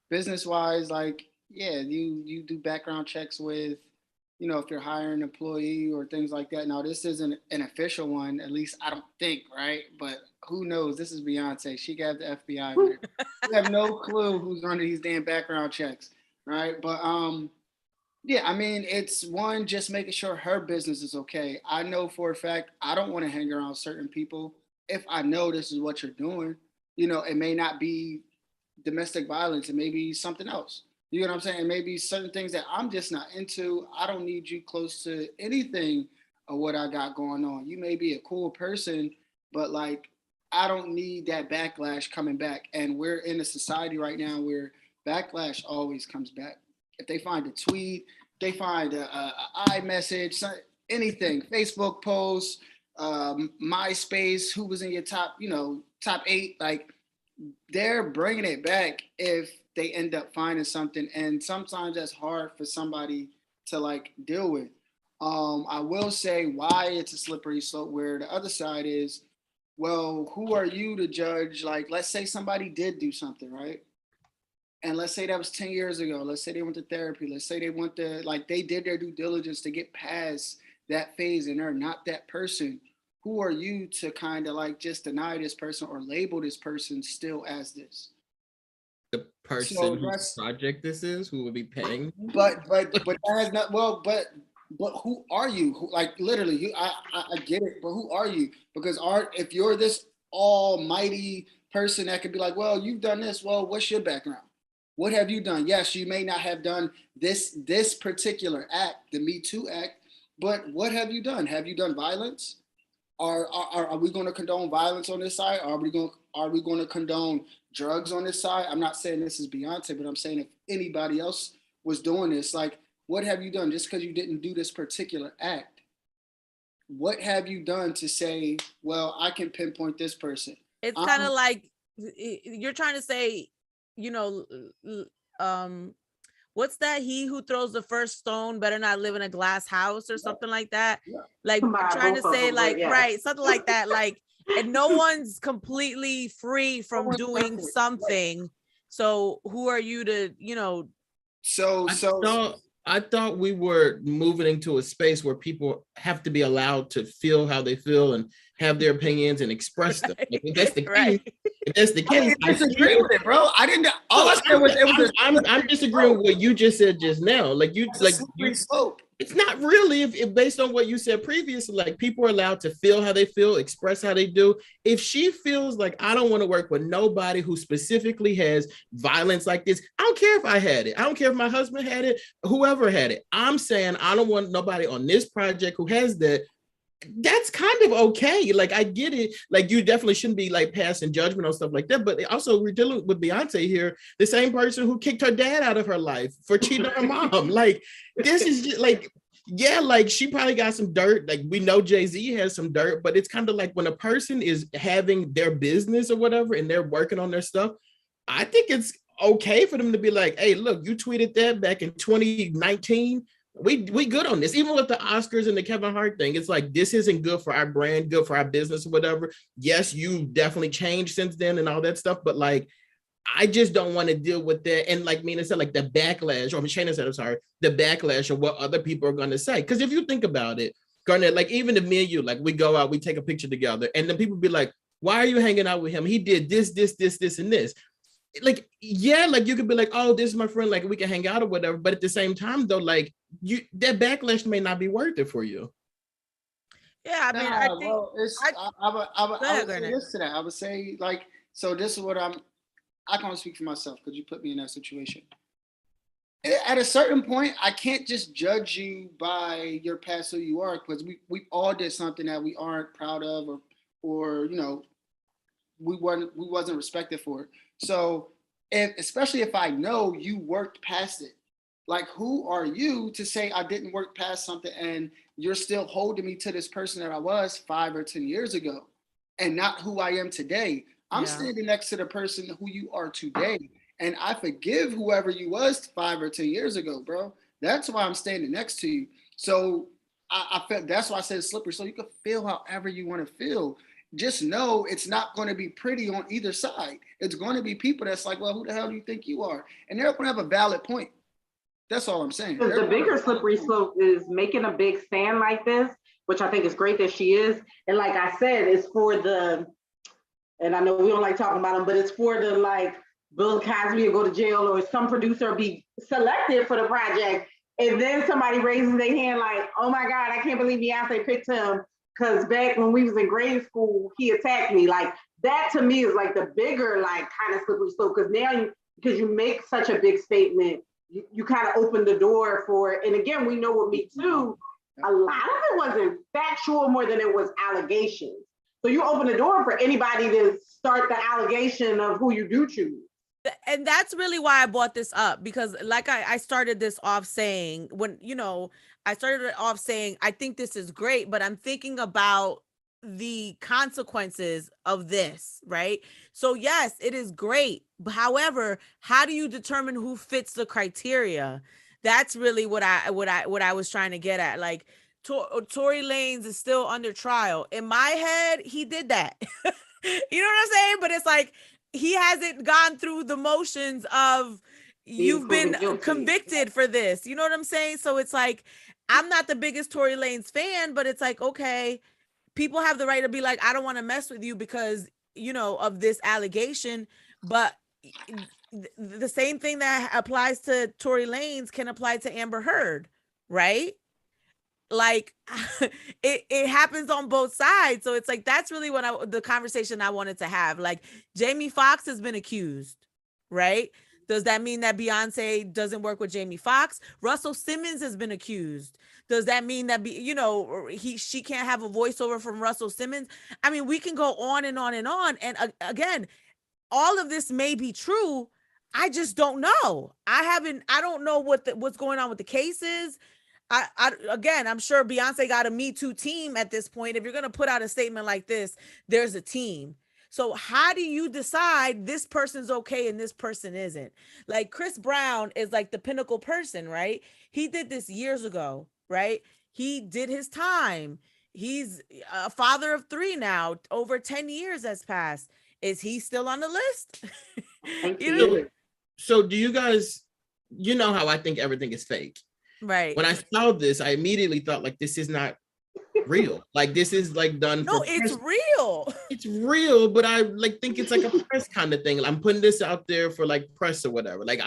business wise, like, yeah, you do background checks with, if you're hiring an employee or things like that. Now, this isn't an official one, at least I don't think, right? But who knows? This is Beyonce. She got the FBI with her. We have no clue who's running these damn background checks, right? But yeah, I mean, it's one, just making sure her business is okay. I know for a fact I don't want to hang around certain people if I know this is what you're doing. It may not be domestic violence, it may be something else. You know what I'm saying? Maybe certain things that I'm just not into. I don't need you close to anything of what I got going on. You may be a cool person, but like, I don't need that backlash coming back. And we're in a society right now where backlash always comes back. If they find a tweet, they find a iMessage, anything, Facebook post, MySpace, who was in your top 8, like they're bringing it back if they end up finding something. And sometimes that's hard for somebody to like deal with. I will say why it's a slippery slope, where the other side is, well, who are you to judge? Like, let's say somebody did do something, right? And let's say that was 10 years ago. Let's say they went to therapy. Let's say they did their due diligence to get past that phase and they're not that person. Who are you to kind of like just deny this person or label this person still as this? The person whose project this is, who will be paying. But that has not, but who are you? Who, like literally, I get it, but who are you? Because if you're this almighty person that could be like, well, you've done this. Well, what's your background? What have you done? Yes, you may not have done this particular act, the Me Too act, but what have you done? Have you done violence? Are we going to condone violence on this side? Are we going to condone drugs on this side? I'm not saying this is Beyonce, but I'm saying if anybody else was doing this, like, what have you done? Just because you didn't do this particular act, what have you done to say, well, I can pinpoint this person? It's kind of like you're trying to say, what's that? He who throws the first stone better not live in a glass house or something like that. Yeah. Like trying to say like, right, something like that. Like, and no one's completely free from doing something. So who are you to, I thought we were moving into a space where people have to be allowed to feel how they feel and have their opinions and express them. Like, if that's the case, if that's the case, I disagree with it, bro. I didn't. All I said was I'm disagreeing with what you just said just now. It's not really if based on what you said previously. Like, people are allowed to feel how they feel, express how they do. If she feels like, I don't want to work with nobody who specifically has violence like this, I don't care if I had it. I don't care if my husband had it, whoever had it. I'm saying I don't want nobody on this project who has that. That's kind of okay. Like, I get it. Like, you definitely shouldn't be like passing judgment on stuff like that. But also, we're dealing with Beyonce here, the same person who kicked her dad out of her life for cheating on her mom. Like, this is just like, yeah, like she probably got some dirt. Like, we know Jay-Z has some dirt, but it's kind of like when a person is having their business or whatever and they're working on their stuff, I think it's okay for them to be like, hey, look, you tweeted that back in 2019. We good on this. Even with the Oscars and the Kevin Hart thing, it's like, this isn't good for our brand, good for our business or whatever. Yes, you definitely changed since then and all that stuff, but like, I just don't want to deal with that. And like Mina said, like the backlash, or Shana said, I'm sorry, the backlash of what other people are going to say. Because if you think about it, Garnet, like even if me and you, like we go out, we take a picture together, and then people be like, why are you hanging out with him? He did this, and this. Like, yeah, like you could be like, oh, this is my friend, like we can hang out or whatever. But at the same time, though, like that backlash may not be worth it for you. Yeah, I mean, I think I would say this to that. I would say, like, so this is what I can't speak for myself because you put me in that situation. At a certain point, I can't just judge you by your past, who you are, because we all did something that we aren't proud of, or we wasn't respected for. So especially if I know you worked past it, like, who are you to say I didn't work past something and you're still holding me to this person that I was 5 or 10 years ago and not who I am today? I'm standing next to the person who you are today. And I forgive whoever you was 5 or 10 years ago, bro. That's why I'm standing next to you. So I felt, that's why I said slippery. So you can feel however you want to feel. Just know it's not going to be pretty on either side. It's going to be people that's like, well, who the hell do you think you are? And they're going to have a valid point. That's all I'm saying. The bigger slippery slope is making a big stand like this, which I think is great that she is. And like I said, it's for the, and I know we don't like talking about them, but it's for the, like, Bill Cosby will go to jail or some producer be selected for the project. And then somebody raises their hand like, oh my God, I can't believe Beyonce picked him because back when we was in grade school, he attacked me. Like, that to me is like the bigger, like, kind of slippery slope, because now because you make such a big statement, you kind of open the door for, and again, we know with Me Too, a lot of it wasn't factual more than it was allegations. So you open the door for anybody to start the allegation of who you do choose. And that's really why I brought this up, because like I started this off saying, when, I started it off saying, I think this is great, but I'm thinking about the consequences of this, right? So yes, it is great. However, how do you determine who fits the criteria? That's really what I was trying to get at. Like, Tory Lanez is still under trial. In my head, he did that. You know what I'm saying? But it's like, he hasn't gone through the motions of, you've been convicted for this. You know what I'm saying? So it's like, I'm not the biggest Tory Lanez fan, but it's like, okay, people have the right to be like, I don't want to mess with you because, of this allegation. But the same thing that applies to Tory Lanez can apply to Amber Heard, right? Like, it happens on both sides. So it's like, that's really what the conversation I wanted to have. Like, Jamie Foxx has been accused, right? Does that mean that Beyonce doesn't work with Jamie Foxx? Russell Simmons has been accused. Does that mean that she can't have a voiceover from Russell Simmons? I mean, we can go on and on and on. And again, all of this may be true. I just don't know. I don't know what's going on with the cases. Again, I'm sure Beyonce got a Me Too team at this point. If you're going to put out a statement like this, there's a team. So how do you decide this person's okay and this person isn't? Like, Chris Brown is like the pinnacle person, right? He did this years ago, right? He did his time. He's a father of 3 now. Over 10 years has passed. Is he still on the list? So do you guys, how I think everything is fake? Right. When I saw this, I immediately thought, like, this is not real. Like, this is like done. No, it's real. It's real, but I think it's like a press kind of thing. I'm putting this out there for like press or whatever. Like,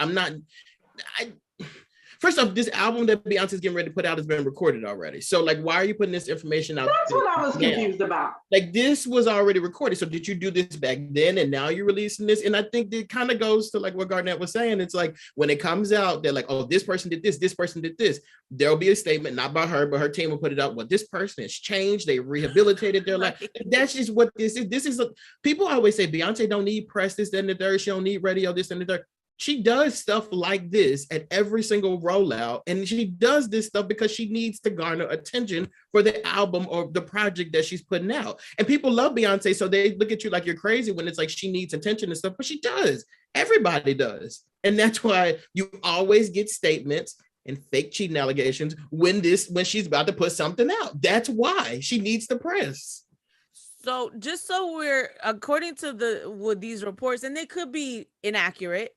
first off, this album that Beyonce's getting ready to put out has been recorded already. So, like, why are you putting this information out? That's what I was confused about. Like, this was already recorded. So did you do this back then and now you're releasing this? And I think it kind of goes to like what Garnet was saying. It's like, when it comes out, they're like, oh, this person did this person did this. There'll be a statement, not by her, but her team will put it out. Well, this person has changed. They rehabilitated their life. That's just what this is. This is people always say Beyonce don't need press, this, that, and the third. She don't need radio, this, and the third. She does stuff like this at every single rollout, and she does this stuff because she needs to garner attention for the album or the project that she's putting out. And people love Beyonce, so they look at you like you're crazy when it's like she needs attention and stuff, but she does. Everybody does. And that's why you always get statements and fake cheating allegations when she's about to put something out. That's why she needs the press. So just so we're, according to these reports, and they could be inaccurate,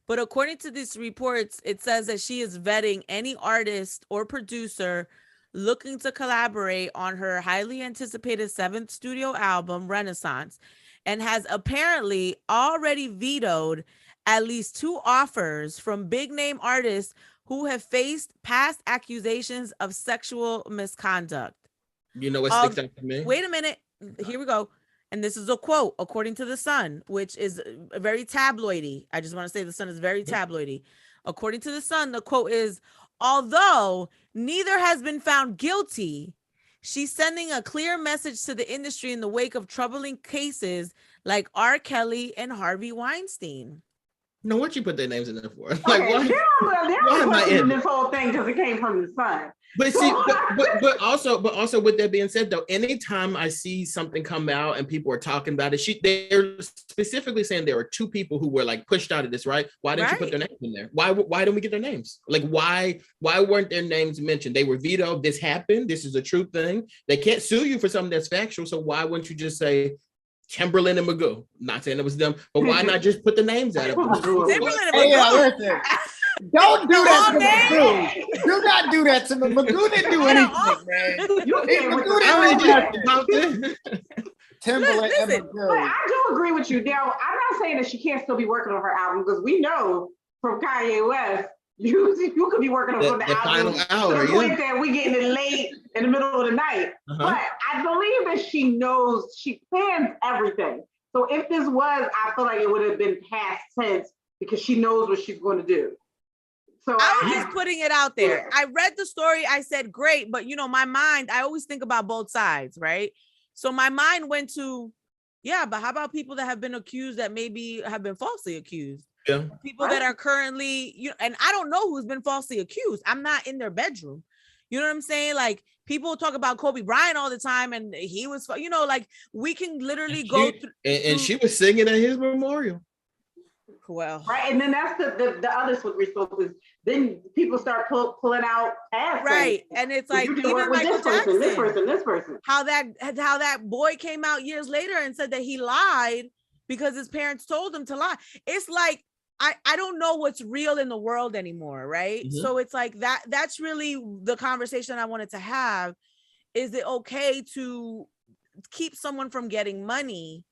but according to these reports, it says that she is vetting any artist or producer looking to collaborate on her highly anticipated 7th studio album, Renaissance, and has apparently already vetoed at least 2 offers from big name artists who have faced past accusations of sexual misconduct. You know what sticks out to me? Wait a minute. Here we go. And this is a quote, according to The Sun, which is very tabloidy. I just want to say The Sun is very tabloidy. According to The Sun, the quote is, although neither has been found guilty, she's sending a clear message to the industry in the wake of troubling cases like R. Kelly and Harvey Weinstein. No, what you put their names in there for? Like, okay, why am I in this whole thing because it came from The Sun? But see, but also with that being said, though, anytime I see something come out and people are talking about it, they're specifically saying there were 2 people who were like pushed out of this, right? Why didn't you put their names in there? Why didn't we get their names? Like, why weren't their names mentioned? They were vetoed. This happened. This is a true thing. They can't sue you for something that's factual. So why wouldn't you just say Timberland and Magoo? Not saying it was them, but why not just put the names out of it? Timberland and Magoo. Don't do that to Magoo. Do not do that to Magoo. Magoo didn't do anything, man. Magoo didn't do nothing. Timberland and Magoo. But I do agree with you, Dale. I'm not saying that she can't still be working on her album, because we know from Kanye West, you could be working on the album hour, to the point that we getting it late in the middle of the night. But I believe that she knows, she plans everything. So if this was, I feel like it would have been past tense because she knows what she's going to do. So I was just putting it out there. I read the story. I said, great. But, my mind, I always think about both sides, right? So my mind went to, Yeah, but how about people that have been accused that maybe have been falsely accused? Yeah. People that are currently, and I don't know who's been falsely accused. I'm not in their bedroom. You know what I'm saying? Like, people talk about Kobe Bryant all the time, and he was, like, we can literally go through. And she was singing at his memorial. Well, right, and then that's the other slippery slope is then people start pulling out past right, things. and it's like, You can even work with Michael this Jackson, this person. How that boy came out years later and said that he lied because his parents told him to lie. It's like, I don't know what's real in the world anymore, right? Mm-hmm. So it's like that's really the conversation I wanted to have. Is it okay to keep someone from getting money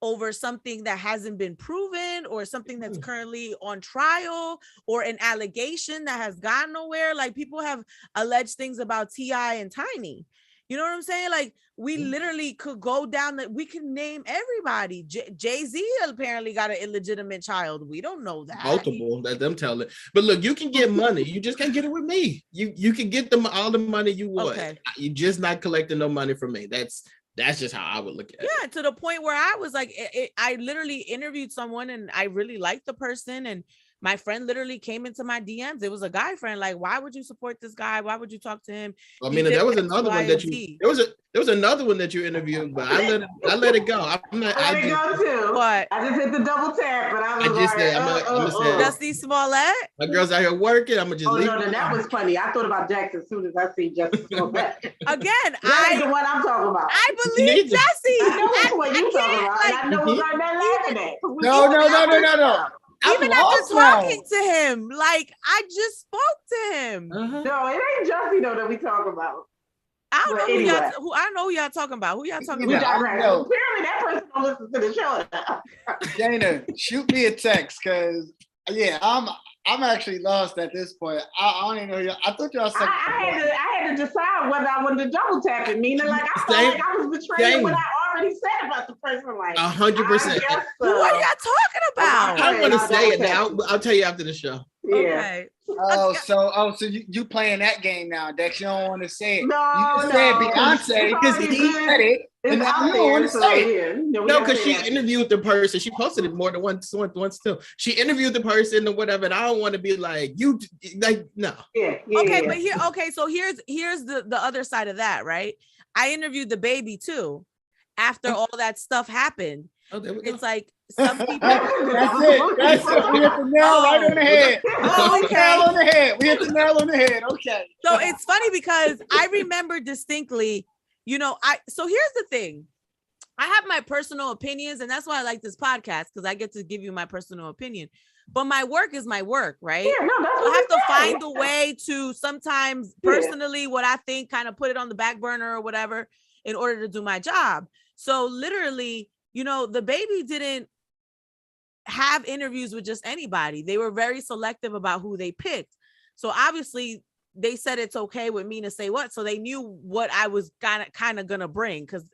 over something that hasn't been proven, or something that's currently on trial, or an allegation that has gone nowhere? Like, people have alleged things about T.I. and Tiny. You know what I'm saying? Like, we literally could go down we can name everybody. Jay-Z apparently got an illegitimate child. We don't know that. Multiple, let them tell it. But look, you can get money. You just can't get it with me. You can get them all the money you want. Okay. You're just not collecting no money from me. That's just how I would look at it. Yeah, to the point where I was like, I literally interviewed someone and I really liked the person, and my friend literally came into my DMs. It was a guy friend. Like, why would you support this guy? Why would you talk to him? I mean, there was another one that you. There was another one that you interviewed, but I let it go. I'm not. I let it go too. What? I just hit the double tap, but I was just said, I'm gonna say, Jussie Smollett. My girl's out here working. I'm gonna just leave. No, that was funny. I thought about Dexter as soon as I see Jussie Smollett. Again, that ain't the one I'm talking about. I believe Jussie. I know that's what you're talking about. Like, and I know what I'm laughing at. No. Even after talking to him, like, I just spoke to him. No, it ain't Jussie though that we talk about. I don't know I know who y'all talking about. Who y'all talking about? Apparently that person don't listen to the show. Dana, shoot me a text, because I'm actually lost at this point. I don't even know y'all. I thought y'all said I had to decide whether I wanted to double tap it. Meaning, like, I felt like I was betraying what I already said about the person. Like, 100%. What are y'all talking about? I don't want to say it now. I'll tell you after the show. Yeah. Okay. So you playing that game now, Dex? You don't want to say it. No, you said Beyonce because he said it. And now you don't want to say it. No, because she interviewed the person. She posted it more than once too. She interviewed the person or whatever, and I don't want to be like, you, like, no. Yeah. Okay, but so here's the other side of that, right? I interviewed the baby too after all that stuff happened. Oh, there we go. It's like some people. That's it. We hit the nail right on the head. Oh, okay. Nail on the head. We hit the nail on the head. Okay. So it's funny because I remember distinctly, so here's the thing. I have my personal opinions, and that's why I like this podcast, because I get to give you my personal opinion. But my work is my work, right? Yeah, no, that's so I have to find a way to sometimes personally what I think, kind of put it on the back burner or whatever in order to do my job. So literally, the baby didn't have interviews with just anybody. They were very selective about who they picked. So obviously they said it's okay with Mina SayWhat. So they knew what I was kind of gonna bring, because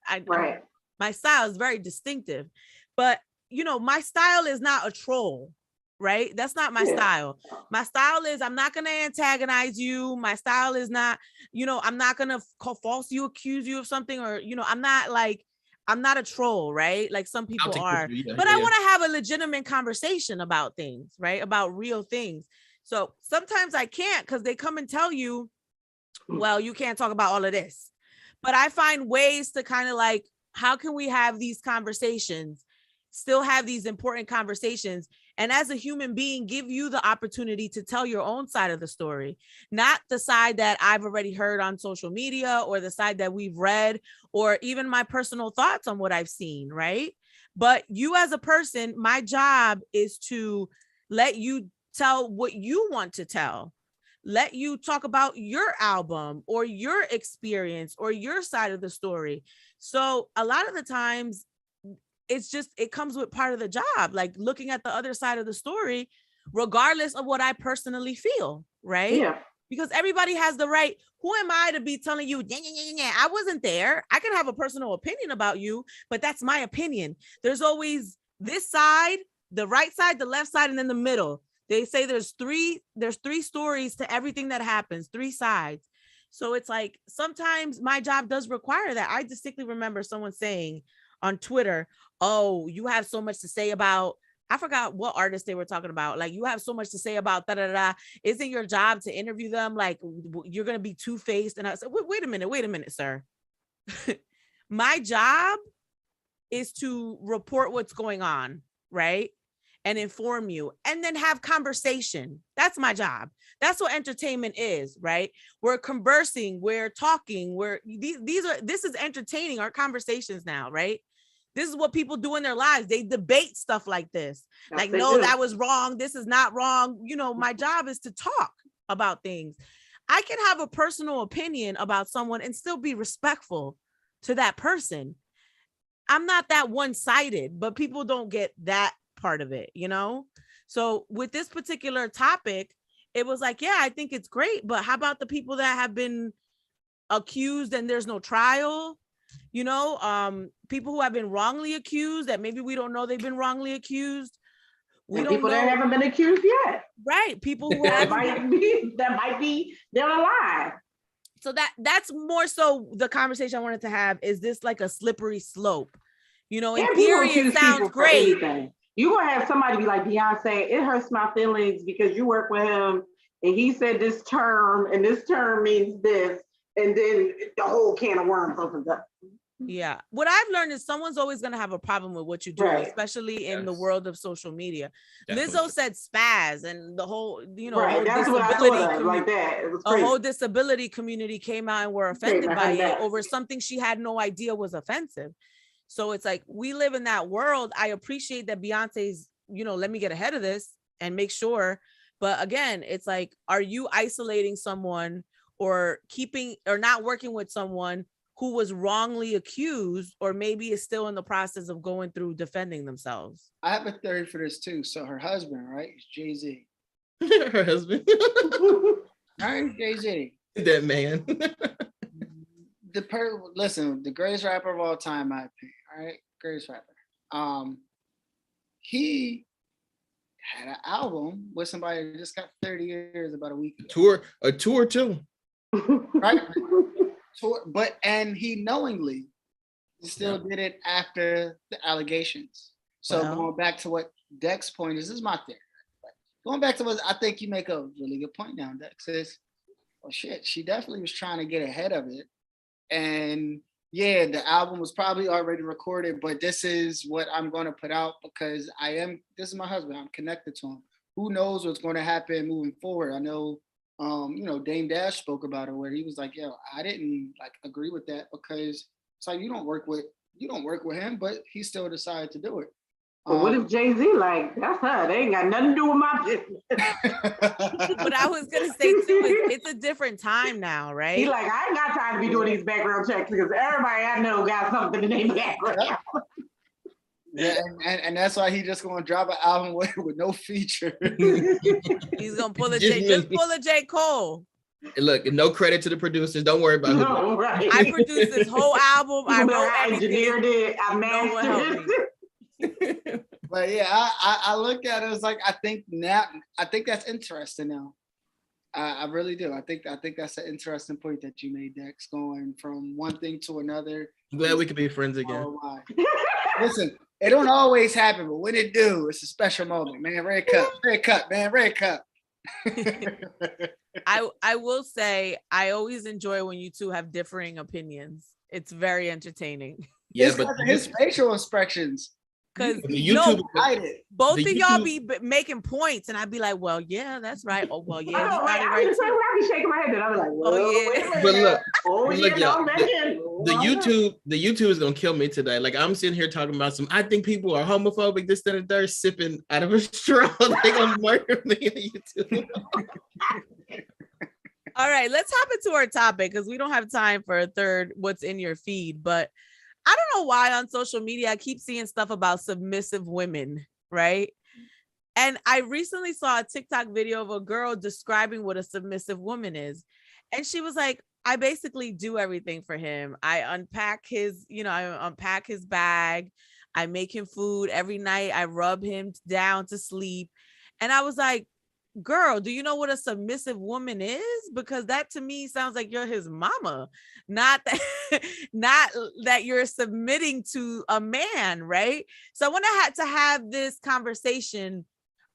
my style is very distinctive. But my style is not a troll, right? That's not my style. My style is, I'm not gonna antagonize you. My style is not, I'm not gonna falsely accuse you of something, or I'm not a troll, right? Like some people are, but I want to have a legitimate conversation about things, right? About real things. So sometimes I can't, because they come and tell you, well, you can't talk about all of this. But I find ways to kind of like, how can we have these conversations, still have these important conversations, and as a human being, give you the opportunity to tell your own side of the story, not the side that I've already heard on social media, or the side that we've read, or even my personal thoughts on what I've seen, right? But you as a person, my job is to let you tell what you want to tell. Let you talk about your album or your experience or your side of the story. So a lot of the times, it comes with part of the job, like looking at the other side of the story, regardless of what I personally feel, right? Yeah. Because everybody has the right. Who am I to be telling you, I wasn't there. I can have a personal opinion about you, but that's my opinion. There's always this side, the right side, the left side, and then the middle. They say there's three stories to everything that happens, 3 sides. So it's like, sometimes my job does require that. I distinctly remember someone saying, on Twitter, oh, you have so much to say about, I forgot what artist they were talking about. Like, you have so much to say about da da da. Isn't your job to interview them? Like, you're gonna be two-faced. And I said, wait a minute, sir. My job is to report what's going on, right? And inform you, and then have conversation. That's my job. That's what entertainment is, right? We're conversing, we're talking, this is entertaining, our conversations now, right? This is what people do in their lives. They debate stuff like this. Like, no, that was wrong. This is not wrong. You know, my job is to talk about things. I can have a personal opinion about someone and still be respectful to that person. I'm not that one-sided, but people don't get that part of it, you know? So with this particular topic, it was like, yeah, I think it's great, but how about the people that have been accused and there's no trial? You know, people who have been wrongly accused that maybe we don't know they've been wrongly accused. We don't people know. that haven't been accused yet. Right. People who that might be they're alive. So that's more so the conversation I wanted to have. Is this like a slippery slope? You know, in theory, it sounds great. You're going to have somebody be like, Beyonce, it hurts my feelings because you work with him and he said this term and this term means this. And then the whole can of worms opens up. Yeah. What I've learned is someone's always going to have a problem with what you do, right, especially in the world of social media. Definitely. Lizzo said spaz and the whole, you know, right. That's what I thought of, like that. It was crazy. A whole disability community came out and were offended by it over something she had no idea was offensive. So it's like, we live in that world. I appreciate that Beyonce's, you know, let me get ahead of this and make sure. But again, it's like, are you isolating someone or keeping or not working with someone who was wrongly accused or maybe is still in the process of going through defending themselves? I have a theory for this too. So her husband, right, is Jay-Z. Her husband. Right, Jay-Z. That man. Listen, the greatest rapper of all time, in my opinion, all right? Greatest rapper. He had an album with somebody that just got 30 years about a week ago. A tour too. Right? And he knowingly still did it after the allegations. So going back to what Dex's point is, this is my theory. Going back to what I think you make a really good point now, Dex, is, well, shit, she definitely was trying to get ahead of it. And yeah, the album was probably already recorded, but this is what I'm going to put out because this is my husband. I'm connected to him. Who knows what's going to happen moving forward? I know, you know, Dame Dash spoke about it where he was like, yo, I didn't like agree with that because it's like, you don't work with him, but he still decided to do it. But what if Jay-Z like, that's her, they ain't got nothing to do with my business. But I was gonna say too, it's a different time now, right? He like, I ain't got time to be doing these background checks because everybody I know got something in their background. Yeah, and that's why he just gonna drop an album with no feature. He's gonna pull a J. Cole. Look, no credit to the producers. Don't worry about it. Right. I produced this whole album. I engineered it. I mastered it. But yeah, I look at it as like, I think that's interesting now. I really do. I think that's an interesting point that you made, Dex, going from one thing to another. I'm glad we could be friends again. Oh, listen, it don't always happen, but when it do, it's a special moment, man. Red cup, man, red cup. I will say, I always enjoy when you two have differing opinions. It's very entertaining. Yeah, but his facial expressions. Because both of y'all be making points, and I'd be like, "Well, yeah, that's right." Oh, well, yeah, I be shaking my head, and I'm like, "Oh yeah." But look, y'all, the YouTube is gonna kill me today. Like, I'm sitting here talking about I think people are homophobic, this, that, and third, sipping out of a straw. They gonna murder me on YouTube. All right, let's hop into our topic because we don't have time for a third what's in your feed, but I don't know why on social media I keep seeing stuff about submissive women, right? And I recently saw a TikTok video of a girl describing what a submissive woman is. And she was like, I basically do everything for him. I unpack his bag. I make him food every night. I rub him down to sleep. And I was like, girl, do you know what a submissive woman is? Because that to me sounds like you're his mama, not that, not that you're submitting to a man, right? So I want to have this conversation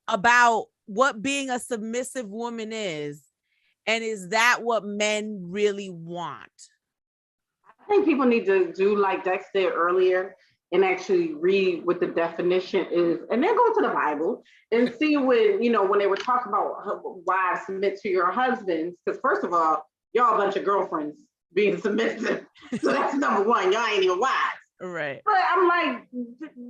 about what being a submissive woman is, and is that what men really want? I think people need to do like Dex did earlier and actually read what the definition is, and then go to the Bible and see when, when they were talking about wives submit to your husbands. Because first of all, y'all a bunch of girlfriends being submissive. So that's number one. Y'all ain't even wives. Right. But I'm like,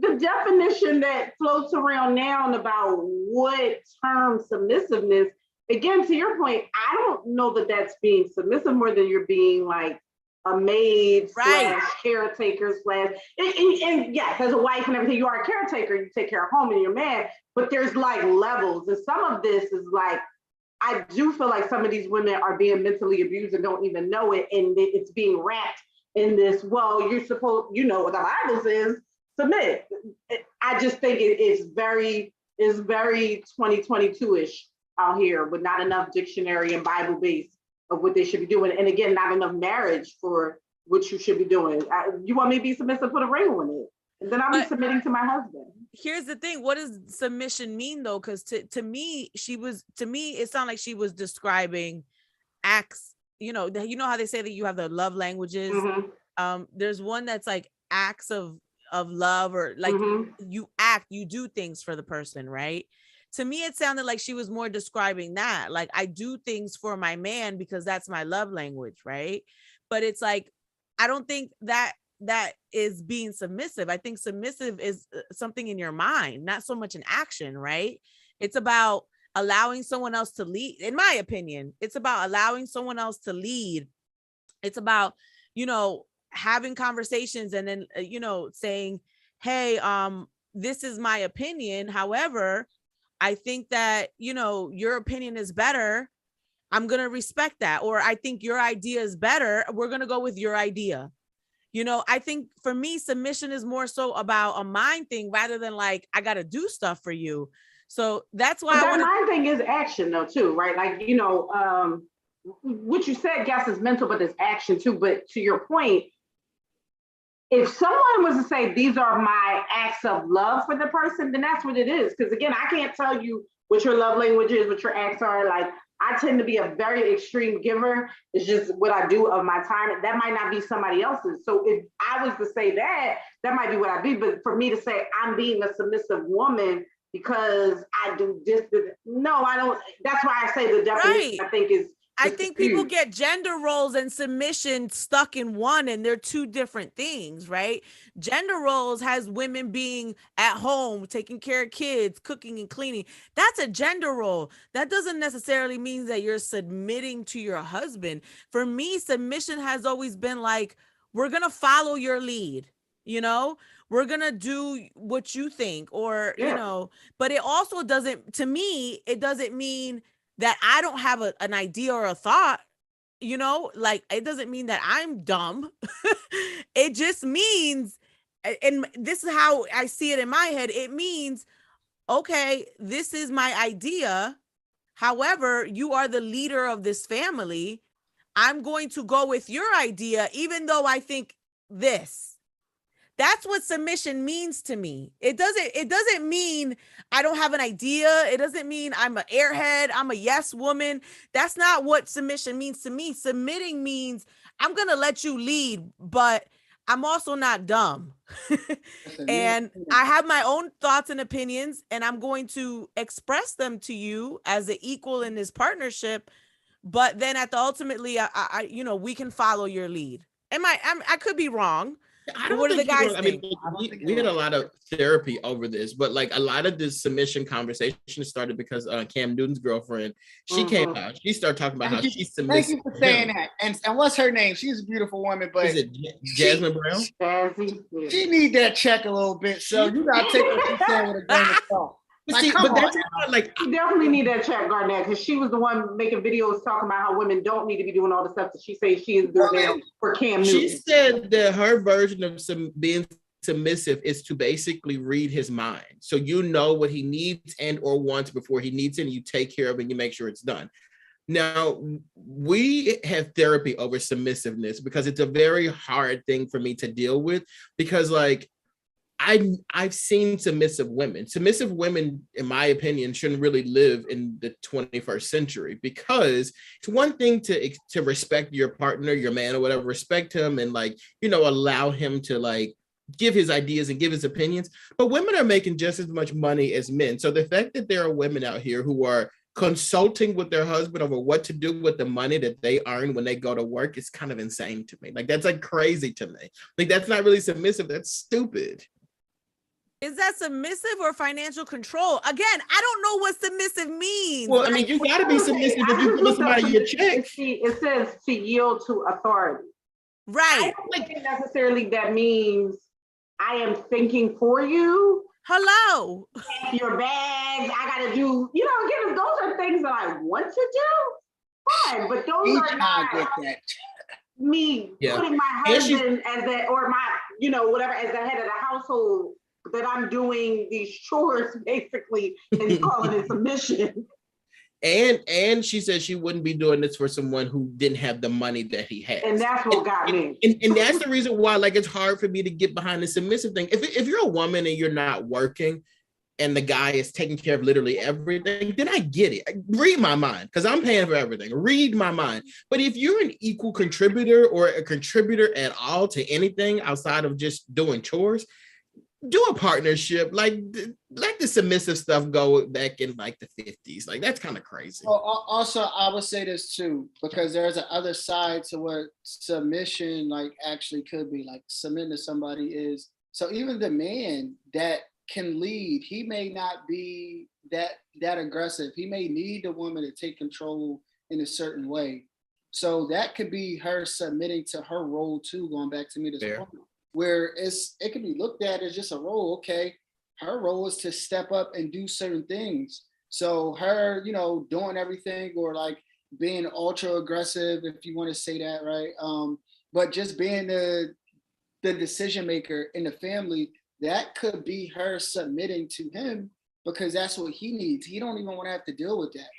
the definition that floats around now about what term submissiveness, again, to your point, I don't know that that's being submissive more than you're being like a maid slash caretaker slash, and yes, as a wife and everything, you are a caretaker, you take care of home and you're mad, but there's like levels. And some of this is like, I do feel like some of these women are being mentally abused and don't even know it. And it's being wrapped in this, well, you're supposed, what the Bible says, submit. I just think it's very 2022-ish out here with not enough dictionary and Bible base of what they should be doing. And again, not enough marriage for what you should be doing. You want me to be submissive, put a ring on it. And then I'll be submitting to my husband. Here's the thing. What does submission mean though? Because to me, it sounded like she was describing acts, you know how they say that you have the love languages. Mm-hmm. There's one that's like acts of love, or like you do things for the person, right? To me, it sounded like she was more describing that. Like, I do things for my man because that's my love language, right? But it's like, I don't think that is being submissive. I think submissive is something in your mind, not so much an action, right? It's about allowing someone else to lead. In my opinion, it's about allowing someone else to lead. It's about, having conversations and then, saying, hey, this is my opinion. However, I think that, your opinion is better. I'm going to respect that. Or I think your idea is better. We're going to go with your idea. I think for me, submission is more so about a mind thing rather than like, I got to do stuff for you. So that's why that mind thing is action though, too, right? Like, what you said, guess is mental, but there's action too. But to your point, if someone was to say, these are my acts of love for the person, then that's what it is. Because again, I can't tell you what your love language is, what your acts are. Like, I tend to be a very extreme giver. It's just what I do of my time. That might not be somebody else's. So if I was to say that might be what I do. But for me to say I'm being a submissive woman because I do this, no, I don't. That's why I say the definition, right. I think people get gender roles and submission stuck in one, and they're two different things, right? Gender roles has women being at home, taking care of kids, cooking and cleaning. That's a gender role. That doesn't necessarily mean that you're submitting to your husband. For me, submission has always been like, we're going to follow your lead, we're going to do what you think, or, but it also doesn't, to me, it doesn't mean that I don't have an idea or a thought, like it doesn't mean that I'm dumb. It just means, and this is how I see it in my head. It means, okay, this is my idea. However, you are the leader of this family. I'm going to go with your idea, even though I think this. That's what submission means to me. It doesn't mean I don't have an idea. It doesn't mean I'm an airhead. I'm a yes woman. That's not what submission means to me. Submitting means I'm going to let you lead, but I'm also not dumb. And I have my own thoughts and opinions, and I'm going to express them to you as an equal in this partnership. But then ultimately, I we can follow your lead. I could be wrong. What do the guys think? We had a lot of therapy over this, but like a lot of this submission conversation started because Cam Newton's girlfriend, she came out. She started talking about how she's submissive. Thank you for saying that. And what's her name? She's a beautiful woman, but is it Jasmine Brown? She need that check a little bit. So you gotta take what she's saying with a grain of salt. Like, but that's like, you definitely need that check, Garnet, because she was the one making videos talking about how women don't need to be doing all the stuff that she says she is doing now for Cam Newton. She said that her version of being submissive is to basically read his mind. So you know what he needs and or wants before he needs it, and you take care of it and you make sure it's done. Now, we have therapy over submissiveness because it's a very hard thing for me to deal with, because like I've seen submissive women. Submissive women, in my opinion, shouldn't really live in the 21st century, because it's one thing to respect your partner, your man or whatever, respect him and like, you know, allow him to like give his ideas and give his opinions. But women are making just as much money as men. So the fact that there are women out here who are consulting with their husband over what to do with the money that they earn when they go to work is kind of insane to me. Like, that's like crazy to me. Like, that's not really submissive. That's stupid. Is that submissive or financial control? Again, I don't know what submissive means. Well, I mean, you got to be submissive if you give somebody your check. It says to yield to authority. Right. I don't think necessarily that means I am thinking for you. Hello. Your bags, I got to do, you know, again, if those are things that I want to do, fine. But those are not me putting my husband as that, or my, you know, whatever, as the head of the household, that I'm doing these chores basically and calling it submission. And she said she wouldn't be doing this for someone who didn't have the money that he has. And that's what got me. And that's the reason why, like, it's hard for me to get behind the submissive thing. If you're a woman and you're not working and the guy is taking care of literally everything, then I get it. Read my mind, because I'm paying for everything. Read my mind. But if you're an equal contributor or a contributor at all to anything outside of just doing chores, do a partnership. Like, let the submissive stuff go back in like the 50s. Like, that's kind of crazy. Also, I would say this too, because there's an other side to what submission like actually could be. Like, submitting to somebody is, so even the man that can lead, he may not be that aggressive. He may need the woman to take control in a certain way. So that could be her submitting to her role too, going back to me this point, where it can be looked at as just a role. Okay, her role is to step up and do certain things. So her, you know, doing everything, or like being ultra aggressive, if you want to say that, right? But just being the decision maker in the family, that could be her submitting to him, because that's what he needs. He don't even want to have to deal with that.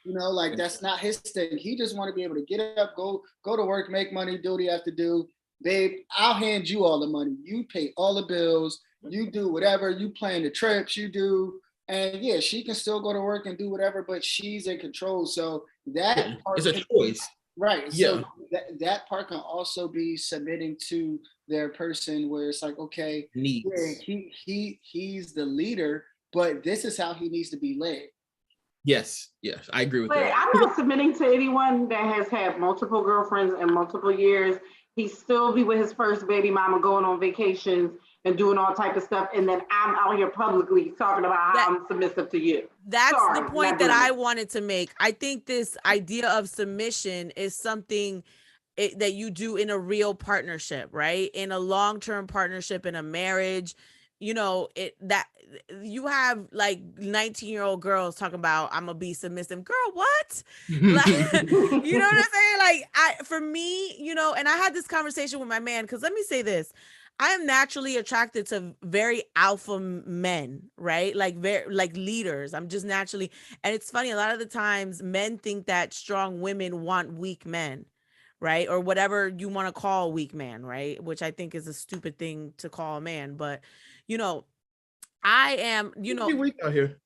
You know, like, that's not his thing. He just want to be able to get up, go to work, make money, do what he have to do. Babe, I'll hand you all the money. You pay all the bills. You do whatever. You plan the trips. You do. And yeah, she can still go to work and do whatever, but she's in control. So that part is a choice. Right. Yeah. So that part can also be submitting to their person, where it's like, okay, needs. Yeah, he's the leader, but this is how he needs to be led. Yes, I agree with that. I'm not submitting to anyone that has had multiple girlfriends in multiple years. He still be with his first baby mama, going on vacations and doing all type of stuff, and then I'm out here publicly talking about how I'm submissive to you. That's the point that I wanted to make. I think this idea of submission is something that you do in a real partnership, right? In a long-term partnership, in a marriage. You know, that you have like 19-year-old girls talking about, I'm gonna be submissive. Girl, what? Like, you know what I'm saying? Like, for me, you know, and I had this conversation with my man, because let me say this. I am naturally attracted to very alpha men, right? Like, very like leaders. I'm just naturally, and it's funny, a lot of the times men think that strong women want weak men, right? Or whatever you want to call a weak man, right? Which I think is a stupid thing to call a man, but you know, I am, you know, weak out here.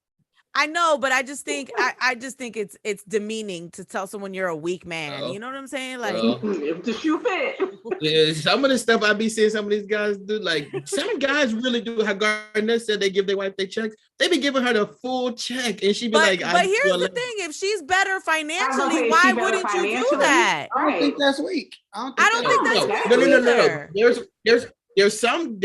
I know, but I just think I just think it's demeaning to tell someone you're a weak man. You know what I'm saying? Like, if the shoe fit. Yeah, some of the stuff I be seeing some of these guys do, like some guys really do. How Garnet said they give their wife their checks. They be giving her the full check, and she be like, "But here's the thing: if she's better financially, why wouldn't you do that?" I don't think that's weak. I don't think that's weak. No. There's some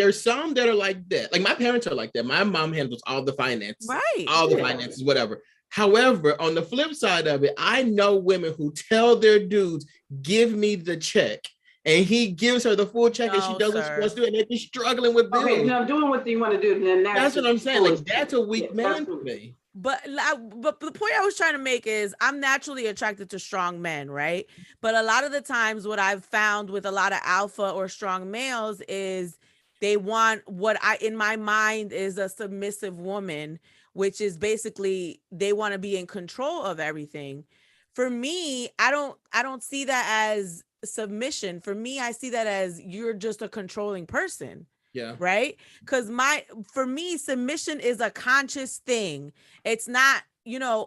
that are like that. Like, my parents are like that. My mom handles all the finances, right? All the finances, whatever. However, on the flip side of it, I know women who tell their dudes, "Give me the check," and he gives her the full check, and she does what she wants to do, and they be struggling with bills. Okay, now doing what you want to do, then that's what I'm saying. Like, that's a weak man to me. But the point I was trying to make is I'm naturally attracted to strong men, right? But a lot of the times what I've found with a lot of alpha or strong males is They want what in my mind is a submissive woman, which is basically they want to be in control of everything. For me, I don't see that as submission. For me, I see that as you're just a controlling person. Yeah. Right? Because for me, submission is a conscious thing. It's not,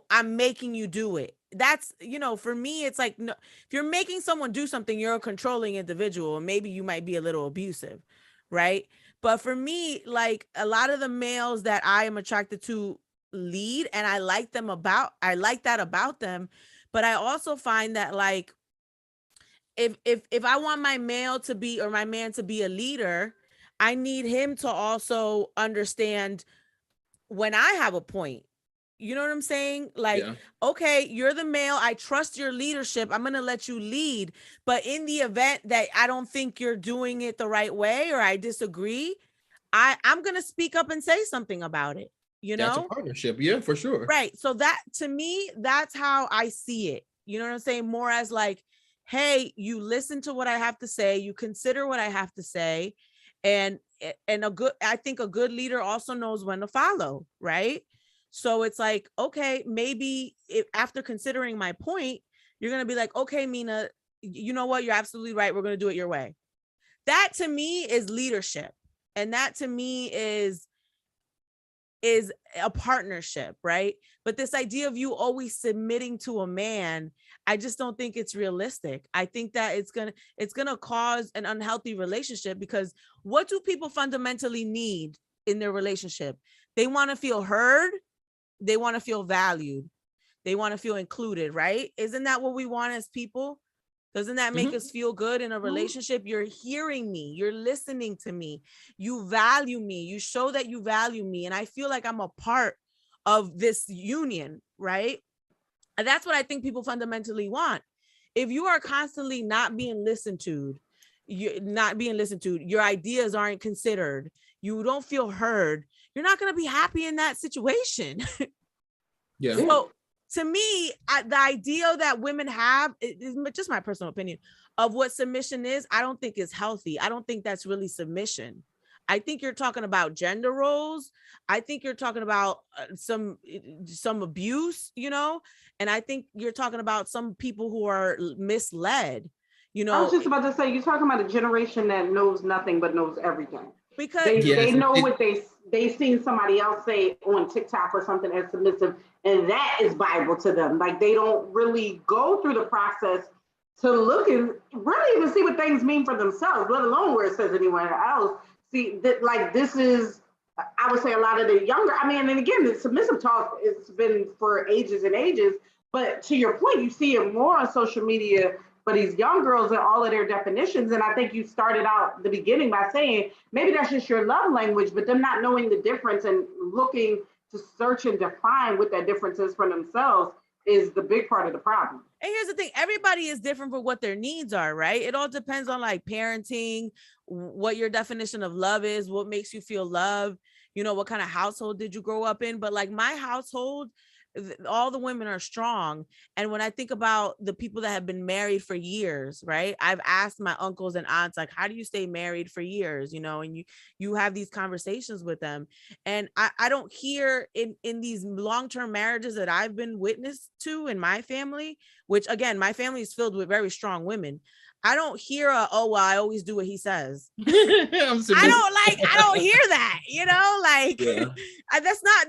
I'm making you do it. That's, for me, it's like, no, if you're making someone do something, you're a controlling individual. Maybe you might be a little abusive, right? But for me, like a lot of the males that I am attracted to lead, and I like that about them. But I also find that like, if I want my male to be, or my man to be a leader, I need him to also understand when I have a point. You know what I'm saying? Like, okay, you're the male. I trust your leadership. I'm going to let you lead. But in the event that I don't think you're doing it the right way, or I disagree, I'm going to speak up and say something about it. That's a partnership. Yeah, for sure. Right. So that, to me, that's how I see it. You know what I'm saying? More as like, hey, you listen to what I have to say. You consider what I have to say. And I think a good leader also knows when to follow, right? So it's like, okay, maybe after considering my point, you're going to be like, okay, Mina, you know what? You're absolutely right. We're going to do it your way. That to me is leadership. And that to me is a partnership, right? But this idea of you always submitting to a man, I just don't think it's realistic. I think that it's gonna cause an unhealthy relationship, because what do people fundamentally need in their relationship? They want to feel heard. They want to feel valued. They want to feel included, right? Isn't that what we want as people? Doesn't that make us feel good in a relationship? You're hearing me. You're listening to me. You value me. You show that you value me. And I feel like I'm a part of this union, right? And that's what I think people fundamentally want. If you are constantly not being listened to, your ideas aren't considered, you don't feel heard, you're not going to be happy in that situation. Yeah. So to me, the idea that women have, is just my personal opinion, of what submission is, I don't think is healthy. I don't think that's really submission. I think you're talking about gender roles. I think you're talking about some abuse, and I think you're talking about some people who are misled, I was just about to say, you're talking about a generation that knows nothing but knows everything. Because they know what they seen somebody else say on TikTok or something as submissive, and that is Bible to them. Like, they don't really go through the process to look and really even see what things mean for themselves, let alone where it says anywhere else. See that, like, this is, I would say, a lot of the younger, I mean, and again, the submissive talk, it's been for ages and ages, but to your point, you see it more on social media for these young girls and all of their definitions. And I think you started out the beginning by saying, maybe that's just your love language, but them not knowing the difference and looking to search and define what that difference is for themselves is the big part of the problem. And here's the thing, everybody is different for what their needs are, right? It all depends on like parenting, what your definition of love is, what makes you feel loved, what kind of household did you grow up in? But like my household, all the women are strong. And when I think about the people that have been married for years, right? I've asked my uncles and aunts, like, how do you stay married for years? And you have these conversations with them. And I don't hear in these long-term marriages that I've been witness to in my family, which again, my family is filled with very strong women. I don't hear I always do what he says. I don't hear that,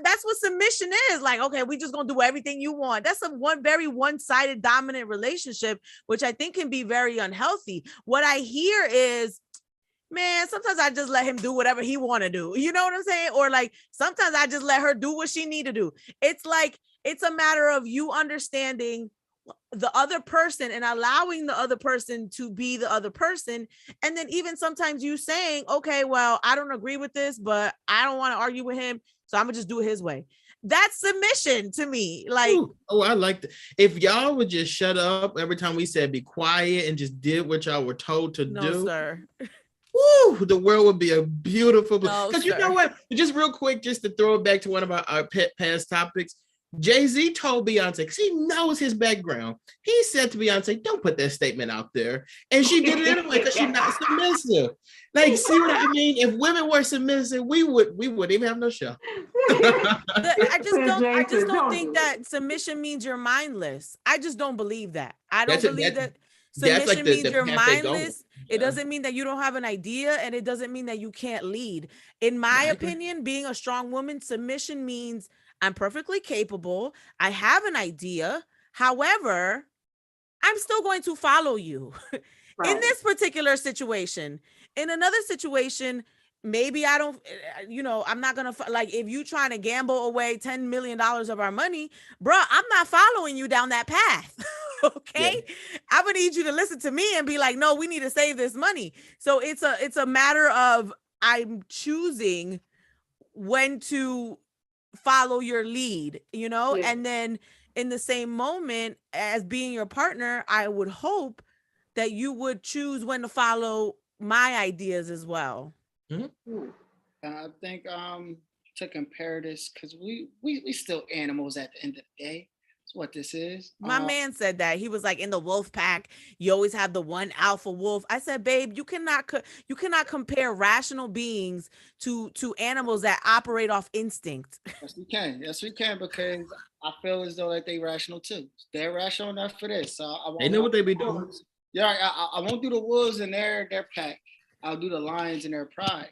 that's what submission is. Like, okay, we just gonna do everything you want. That's very one-sided dominant relationship, which I think can be very unhealthy. What I hear is, man, sometimes I just let him do whatever he want to do. You know what I'm saying? Or like, sometimes I just let her do what she need to do. It's like, it's a matter of you understanding the other person and allowing the other person to be the other person. And then even sometimes you saying, okay, well, I don't agree with this, but I don't want to argue with him, so I'm gonna just do it his way. That's submission to me. Like, I like that. If y'all would just shut up every time we said be quiet and just did what y'all were told to do, sir. Woo, the world would be a beautiful place. Because you know what? Just real quick, just to throw it back to one of our past topics, Jay-Z told Beyonce, because he knows his background. He said to Beyonce, don't put that statement out there. And she did it anyway because she's not submissive. Like, see what I mean? If women were submissive, we wouldn't even have no show. I just don't think that submission means you're mindless. I just don't believe that. I don't believe that submission means you're mindless. It doesn't mean that you don't have an idea, and it doesn't mean that you can't lead. In my opinion, being a strong woman, submission means I'm perfectly capable. I have an idea. However, I'm still going to follow you. Right. In this particular situation. In another situation, maybe I don't, I'm not going to, like, if you trying to gamble away $10 million of our money, bro, I'm not following you down that path. Okay. Yeah. I'm going to need you to listen to me and be like, no, we need to save this money. So it's a matter of I'm choosing when to follow your lead, yeah. And then in the same moment as being your partner, I would hope that you would choose when to follow my ideas as well. Mm-hmm. I think to compare this, because we still animals at the end of the day. That's what this is. My man said that. He was like, in the wolf pack, you always have the one alpha wolf. I said, babe, you cannot compare rational beings to animals that operate off instinct. Yes, we can. Yes, we can, because I feel as though that they rational too. They're rational enough for this. So they know what they be doing. Yeah, I won't do the wolves in their pack. I'll do the lions in their pride.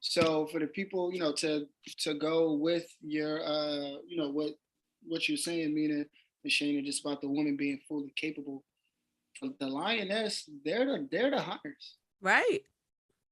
So for the people, to go with your, what you're saying, Mina and Shana, just about the woman being fully capable. The lioness, they're the hunters. Right.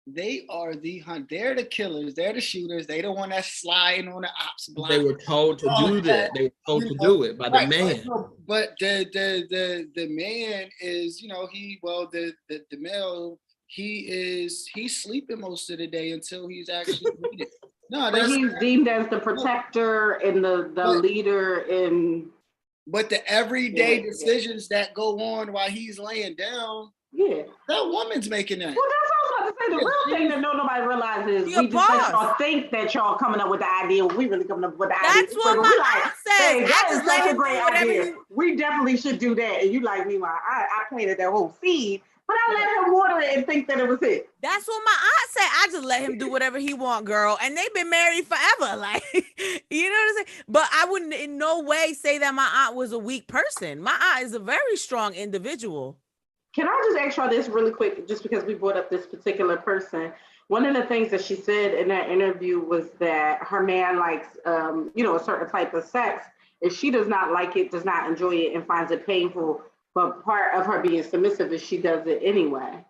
They are the hunt. They're the killers. They're the shooters. They the one that's sliding on the ops block. They were told to do that. They were told to do it by the man. But the man is, the male, he's sleeping most of the day until he's actually needed. No, he's deemed as the protector and the leader in. But the everyday decisions that go on while he's laying down, that woman's making that. Well, that's what I was about to say. The real thing that nobody realizes, we just let y'all think that y'all coming up with the idea. We really coming up with the idea. That's what my aunt said. That is such a great idea. We definitely should do that. And you like me, I planted that whole seed. But I let him water it and think that it was it. That's what my aunt said. I just let him do whatever he want, girl. And they've been married forever. Like, you know what I'm saying? But I wouldn't in no way say that my aunt was a weak person. My aunt is a very strong individual. Can I just ask y'all this really quick, just because we brought up this particular person? One of the things that she said in that interview was that her man likes, a certain type of sex. If she does not like it, does not enjoy it, and finds it painful, but part of her being submissive is she does it anyway.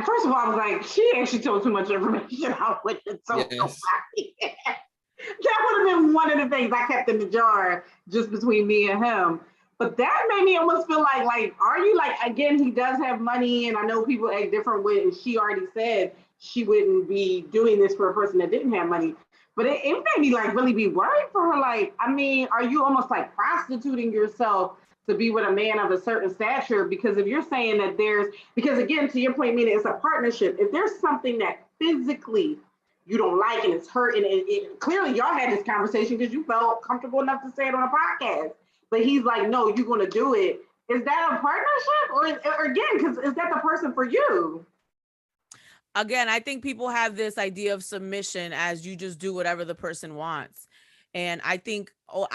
First of all, I was like, she actually told too much information. I wouldn't have told nobody. That would have been one of the things I kept in the jar just between me and him. But that made me almost feel like, are you like, again, he does have money, and I know people act different with, and she already said she wouldn't be doing this for a person that didn't have money. But it made me like really be worried for her. Like, I mean, are you almost like prostituting yourself to be with a man of a certain stature? Because if you're saying that because again, to your point, Mina, it's a partnership. If there's something that physically you don't like and it's hurting, and clearly y'all had this conversation because you felt comfortable enough to say it on a podcast. But he's like, no, you're going to do it. Is that a partnership? Or again, because is that the person for you? Again, I think people have this idea of submission as you just do whatever the person wants. And I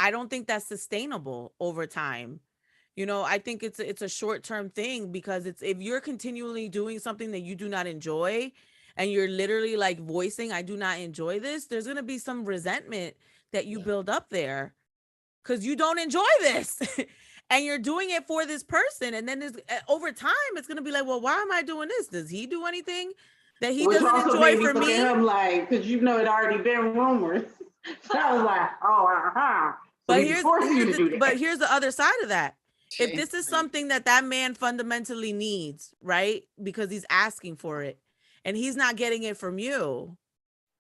don't think that's sustainable over time. I think it's a short-term thing, because if you're continually doing something that you do not enjoy and you're literally like voicing, I do not enjoy this, there's going to be some resentment that you build up there because you don't enjoy this. And you're doing it for this person. And then over time, it's going to be like, well, why am I doing this? Does he do anything that he doesn't enjoy for me? Him like, because it already been rumors. So I was like, But here's the other side of that. If this is something that man fundamentally needs, right? Because he's asking for it and he's not getting it from you,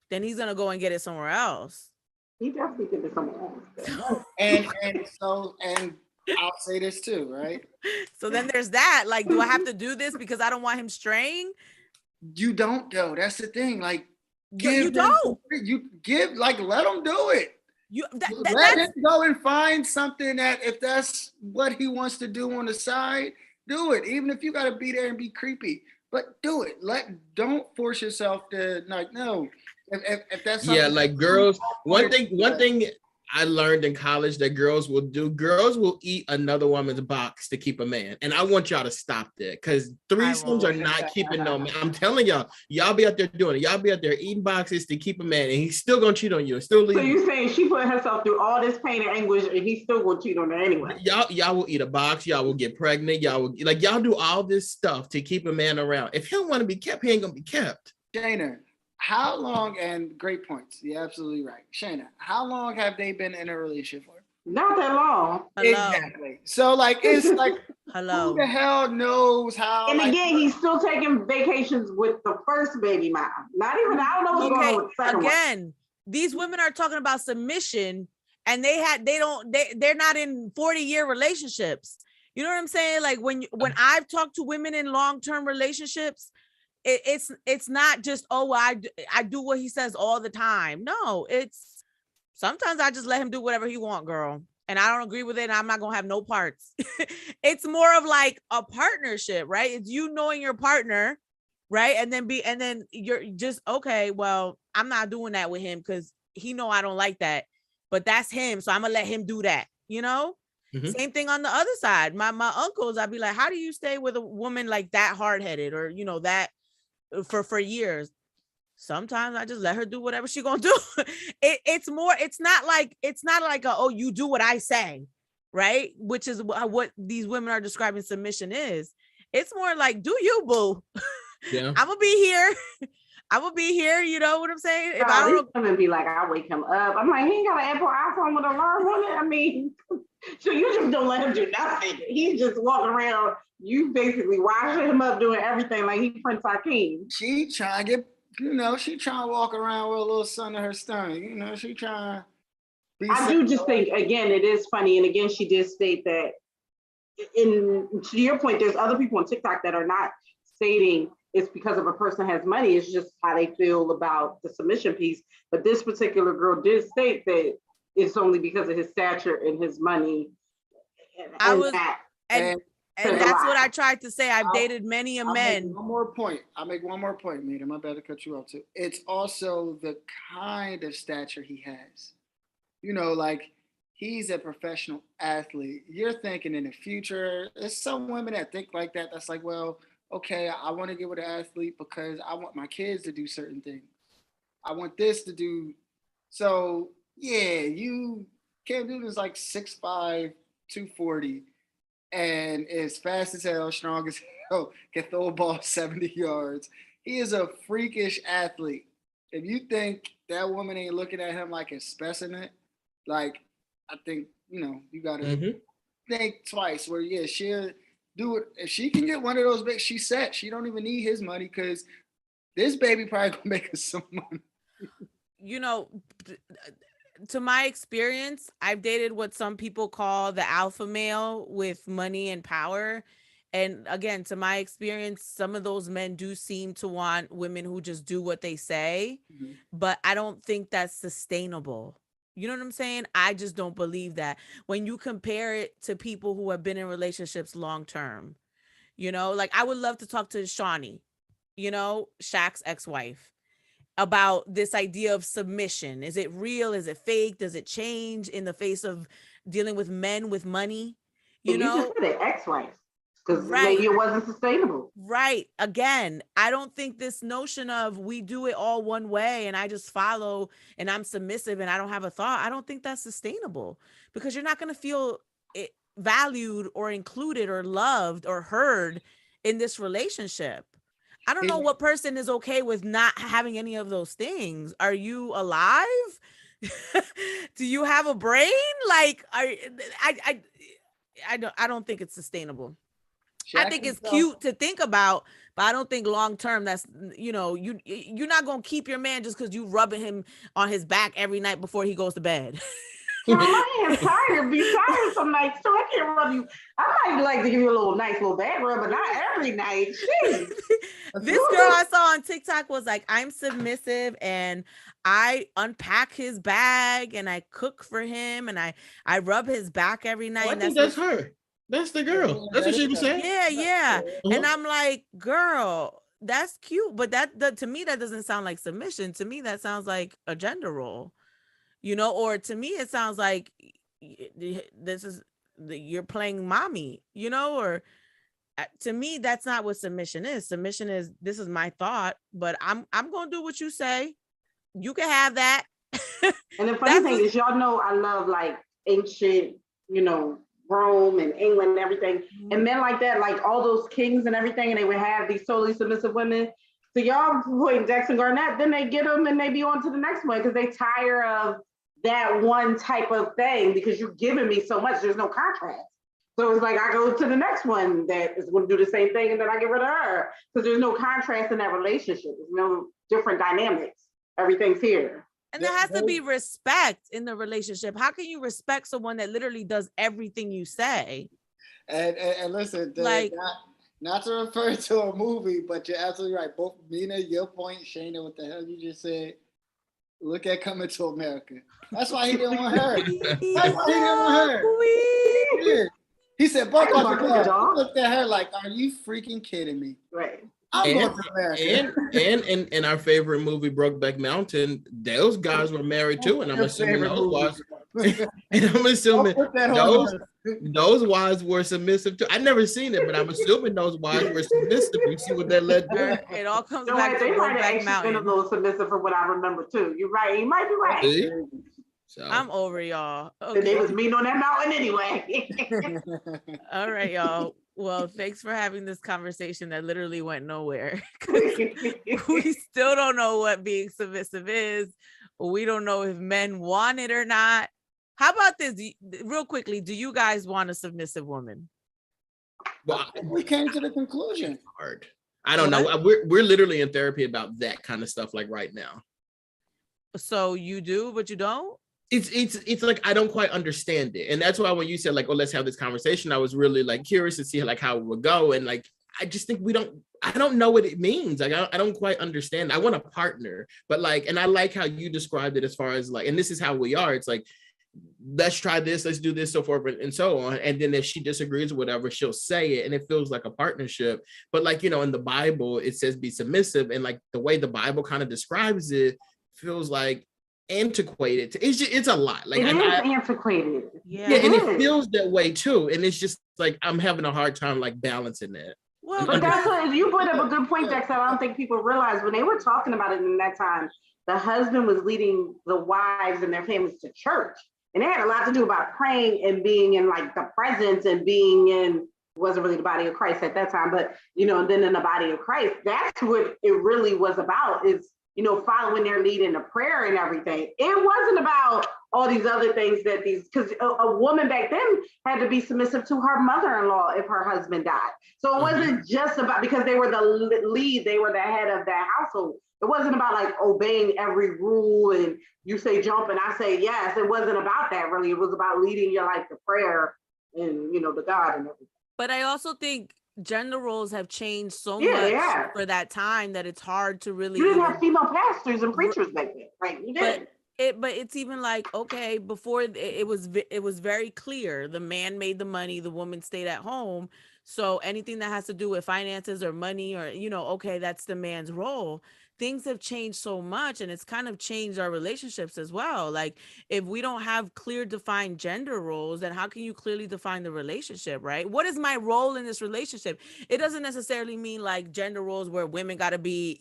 then he's going to go and get it somewhere else. He definitely get it somewhere else. and I'll say this too, right? So then there's that. Like, do I have to do this because I don't want him straying? You don't, though. That's the thing. Like, you don't. You give, like, let him do it. Let him go and find something that, if that's what he wants to do on the side, do it. Even if you got to be there and be creepy, but do it. Don't force yourself to, like, no. If that's something, yeah, like girls. One thing I learned in college that girls will eat another woman's box to keep a man. And I want y'all to stop that, because threesomes are not keeping no man. I'm telling y'all be out there doing it. Y'all be out there eating boxes to keep a man, and he's still gonna cheat on you. Still leave. So you saying she put herself through all this pain and anguish, and he's still gonna cheat on her anyway? Y'all will eat a box. Y'all will get pregnant. Y'all do all this stuff to keep a man around. If he don't want to be kept, he ain't gonna be kept. Shana, how long, and great points. You're absolutely right. Shana, how long have they been in a relationship for? Not that long. Hello. Exactly. So like, it's like, Hello. who the hell knows how? And again, he's still taking vacations with the first baby mom. Not even, I don't know what's going on with the second one. These women are talking about submission, and they're not in 40-year relationships. You know what I'm saying? Like when I've talked to women in long-term relationships, it's not just, oh, well, I do what he says all the time. No, it's sometimes I just let him do whatever he want, girl. And I don't agree with it, and I'm not gonna have no parts. It's more of like a partnership, right? It's you knowing your partner, right? And then you're just, okay, well, I'm not doing that with him because he know I don't like that, but that's him, so I'm gonna let him do that, you know? Mm-hmm. Same thing on the other side. My uncles, I'd be like, how do you stay with a woman like that hard-headed, or you know, that for years? Sometimes I just let her do whatever she gonna do. It's not like oh, you do what I say, right? Which is what these women are describing submission is. It's more like, do you, boo? Yeah. I'm gonna be here. You know what I'm saying? If I don't come and be like, I wake him up. I'm like, he ain't got an Apple iPhone with alarm on it. I mean, so you just don't let him do nothing. He's just walking around. You basically washing him up, doing everything like he Prince Hakeem. She trying to get, you know, she trying to walk around with a little son of her stomach. You know, she trying to be. I do just think, again, it is funny. And again, she did state that, to your point, there's other people on TikTok that are not stating it's because of a person has money. It's just how they feel about the submission piece. But this particular girl did state that it's only because of his stature and his money. And that's what I tried to say. I've dated many men. I'll make one more point, Mina. I'm about to cut you off too. It's also the kind of stature he has. You know, like, he's a professional athlete. You're thinking in the future, there's some women that think like that. That's like, well, okay, I want to get with an athlete because I want my kids to do certain things. I want this to do. So, yeah, you can't do this like 6'5", 240. And is fast as hell, strong as hell, can throw a ball 70 yards. He is a freakish athlete. If you think that woman ain't looking at him like a specimen, like, I think, you know, you got to think twice where, yeah, she'll do it. If she can get one of those big, she's set. She don't even need his money because this baby probably going to make us some money. You know, to my experience, I've dated what some people call the alpha male with money and power. And again, to my experience, some of those men do seem to want women who just do what they say, but I don't think that's sustainable. You know what I'm saying? I just don't believe that. When you compare it to people who have been in relationships long term, you know, like I would love to talk to Shawnee, you know, Shaq's ex-wife, about this idea of submission. Is it real? Is it fake? Does it change in the face of dealing with men with money? You know, just said ex-wife, because maybe it wasn't sustainable. Right. Again, I don't think this notion of we do it all one way and I just follow and I'm submissive and I don't have a thought. I don't think that's sustainable, because you're not going to feel valued or included or loved or heard in this relationship. I don't know what person is okay with not having any of those things. Are you alive? Do you have a brain? Like, I don't think it's sustainable. I think it's cute to think about, but I don't think long term that's, you know, you're not gonna keep your man just because you rubbing him on his back every night before he goes to bed. Well, I am tired be tired some nights too. I can't rub you. I might like to give you a little nice little back rub, but not every night. Jeez. This girl I saw on TikTok was like, I'm submissive and I unpack his bag and I cook for him and I rub his back every night. Oh, I and think that's her. That's the girl. That's what she was saying. Yeah. Uh-huh. And I'm like, girl, that's cute. But that to me, that doesn't sound like submission. To me, that sounds like a gender role, or to me, it sounds like this is you're playing mommy, or to me, that's not what submission is. Submission is, this is my thought, but I'm going to do what you say. You can have that. And the funny thing is, y'all know I love like ancient, Rome and England and everything. And men like that, like all those kings and everything, and they would have these totally submissive women. So y'all put Dexter and Garnet, then they get them and they be on to the next one because they tire of that one type of thing because you're giving me so much, there's no contrast. So it's like I go to the next one that is going to do the same thing and then I get rid of her because there's no contrast in that relationship. There's no different dynamics. Everything's here. And there has to be respect in the relationship. How can you respect someone that literally does everything you say? And listen, like, not to refer to a movie, but you're absolutely right. Both Mina, your point, Shana, what the hell you just said. Look at Coming to America. That's why he didn't want her. That's why he didn't want her. Yeah. He said, both of them looked at her like, are you freaking kidding me? Right. I'm going to America. And in our favorite movie, Brokeback Mountain, those guys were married too. And I'm assuming those wives, those wives were submissive too. I've never seen it, but I'm assuming those wives were submissive. You see what that led to? It all comes back to Brokeback Mountain. Been a little submissive from what I remember too. You're right. You might be right. So I'm over y'all. Okay. They was mean on that mountain anyway. All right, y'all. Well, thanks for having this conversation that literally went nowhere. We still don't know what being submissive is. We don't know if men want it or not. How about this? Real quickly, do you guys want a submissive woman? Well, we came to the conclusion. Hard. I don't know. We're literally in therapy about that kind of stuff like right now. So you do, but you don't? It's like I don't quite understand it, and that's why when you said like, oh, let's have this conversation, I was really like curious to see like how it would go, and like I just think I don't know what it means. Like I don't quite understand. I want a partner, but like, and I like how you described it as far as like, and this is how we are. It's like, let's try this, let's do this, so forth and so on. And then if she disagrees or whatever, she'll say it, and it feels like a partnership. But like, in the Bible, it says be submissive, and like the way the Bible kind of describes it feels like antiquated. It's a lot. Like it is antiquated. Yeah, and it feels that way too. And it's just like I'm having a hard time like balancing that. Well, but that's what you brought up a good point, Dexter. I don't think people realize when they were talking about it in that time, the husband was leading the wives and their families to church. And they had a lot to do about praying and being in like the presence and being in, wasn't really the body of Christ at that time, but and then in the body of Christ, that's what it really was about, is following their lead in the prayer and everything. It wasn't about all these other things because a woman back then had to be submissive to her mother-in-law if her husband died. So it wasn't just about, because they were the lead, they were the head of that household. It wasn't about like obeying every rule and you say jump and I say yes. It wasn't about that really. It was about leading your life to prayer and, to God and everything. But I also think gender roles have changed so much for that time that it's hard to really. You didn't have female pastors and preachers back then, right? You did. But it's even like, okay, before it was very clear. The man made the money, the woman stayed at home. So anything that has to do with finances or money or, okay, that's the man's role. Things have changed so much, and it's kind of changed our relationships as well. Like if we don't have clear defined gender roles, then how can you clearly define the relationship, right? What is my role in this relationship? It doesn't necessarily mean like gender roles where women got to be,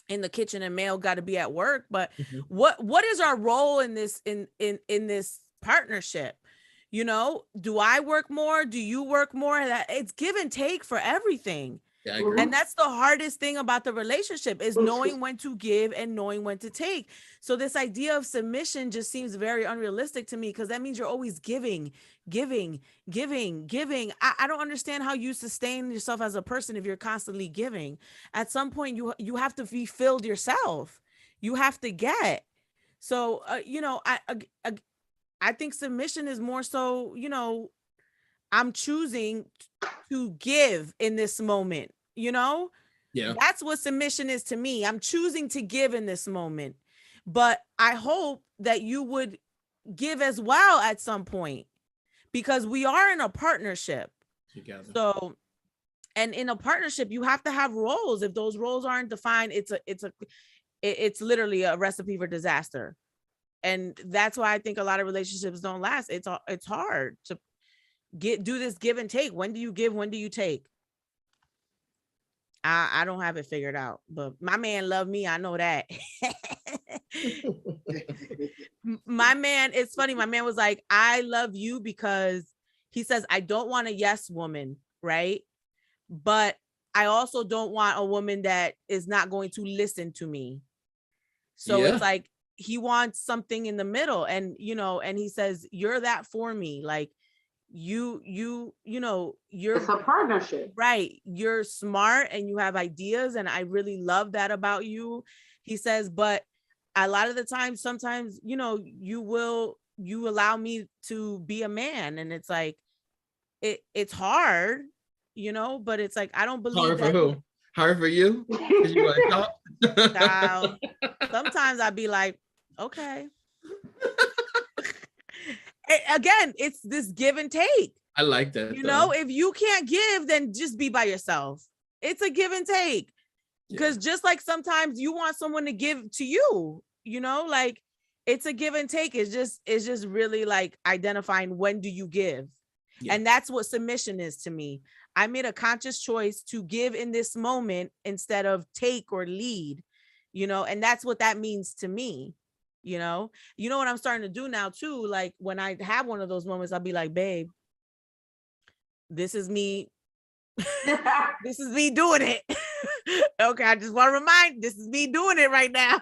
in the kitchen and male got to be at work. But what is our role in this, in this partnership? Do I work more? Do you work more? That it's give and take for everything. Yeah, I agree. And that's the hardest thing about the relationship is knowing when to give and knowing when to take. So this idea of submission just seems very unrealistic to me because that means you're always giving. I don't understand how you sustain yourself as a person if you're constantly giving. At some point, you have to be filled yourself. You have to get. So, I think submission is more so, you know, I'm choosing to give in this moment, you know? Yeah. That's what submission is to me. I'm choosing to give in this moment. But I hope that you would give as well at some point, because we are in a partnership. Together. So, and in a partnership, you have to have roles. If those roles aren't defined, it's literally a recipe for disaster. And that's why I think a lot of relationships don't last. It's hard to do this give and take. When do you give? When do you take? I don't have it figured out, but my man loved me. I know that. My man, it's funny. My man was like, I love you because he says, I don't want a yes woman, right? But I also don't want a woman that is not going to listen to me. So it's like, he wants something in the middle. And, you know, and he says, you're that for me. Like, you know, it's a partnership, right? You're smart and you have ideas, and I really love that about you. He says, but a lot of the time, sometimes, you know, you allow me to be a man, and it's like it's hard, you know, but it's like, I don't believe hard that. For who? Hard for you? Because you want to talk? Child, sometimes I'd be like, okay. Again, it's this give and take. I like that. You know, if you can't give, then just be by yourself. It's a give and take. Because just like sometimes you want someone to give to you, you know, like it's a give and take. It's just really like identifying when do you give. Yeah. And that's what submission is to me. I made a conscious choice to give in this moment instead of take or lead, you know, and that's what that means to me. You know what I'm starting to do now too. Like when I have one of those moments, I'll be like, babe, this is me. This is me doing it. Okay, I just want to remind, this is me doing it right now.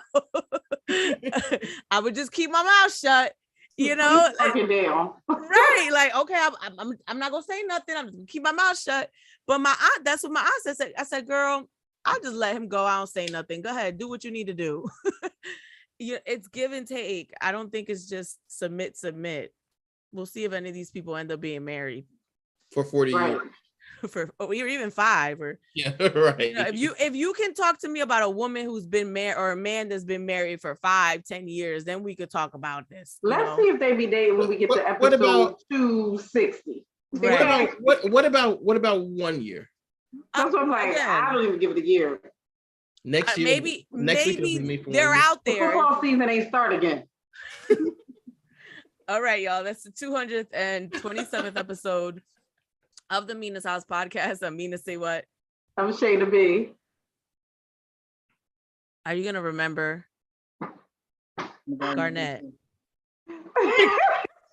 I would just keep my mouth shut, you know. Right? Like, okay, I'm not gonna say nothing. I'm just gonna keep my mouth shut. But my aunt, that's what my aunt said. I said, girl, I'll just let him go. I don't say nothing. Go ahead, do what you need to do. Yeah, it's give and take. I don't think it's just submit. We'll see if any of these people end up being married for 40 years. Or even 5, or right. You know, if you can talk to me about a woman who's been married or a man that's been married for 5-10 years, then we could talk about this. Let's see if they be dating when we get to episode what about 260. Right. What about 1 year? That's what I'm like. I don't even give it a year. Next year, maybe they're out there. The football season ain't start again. All right, y'all. That's the 227th episode of the Mina's House podcast. I'm Mina SayWhat. I'm Shana B. Are you gonna remember Garnet?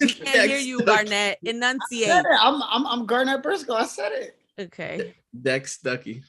Can't hear you, Garnet. Enunciate. I'm Garnet Briscoe. I said it. Okay. Stuckey.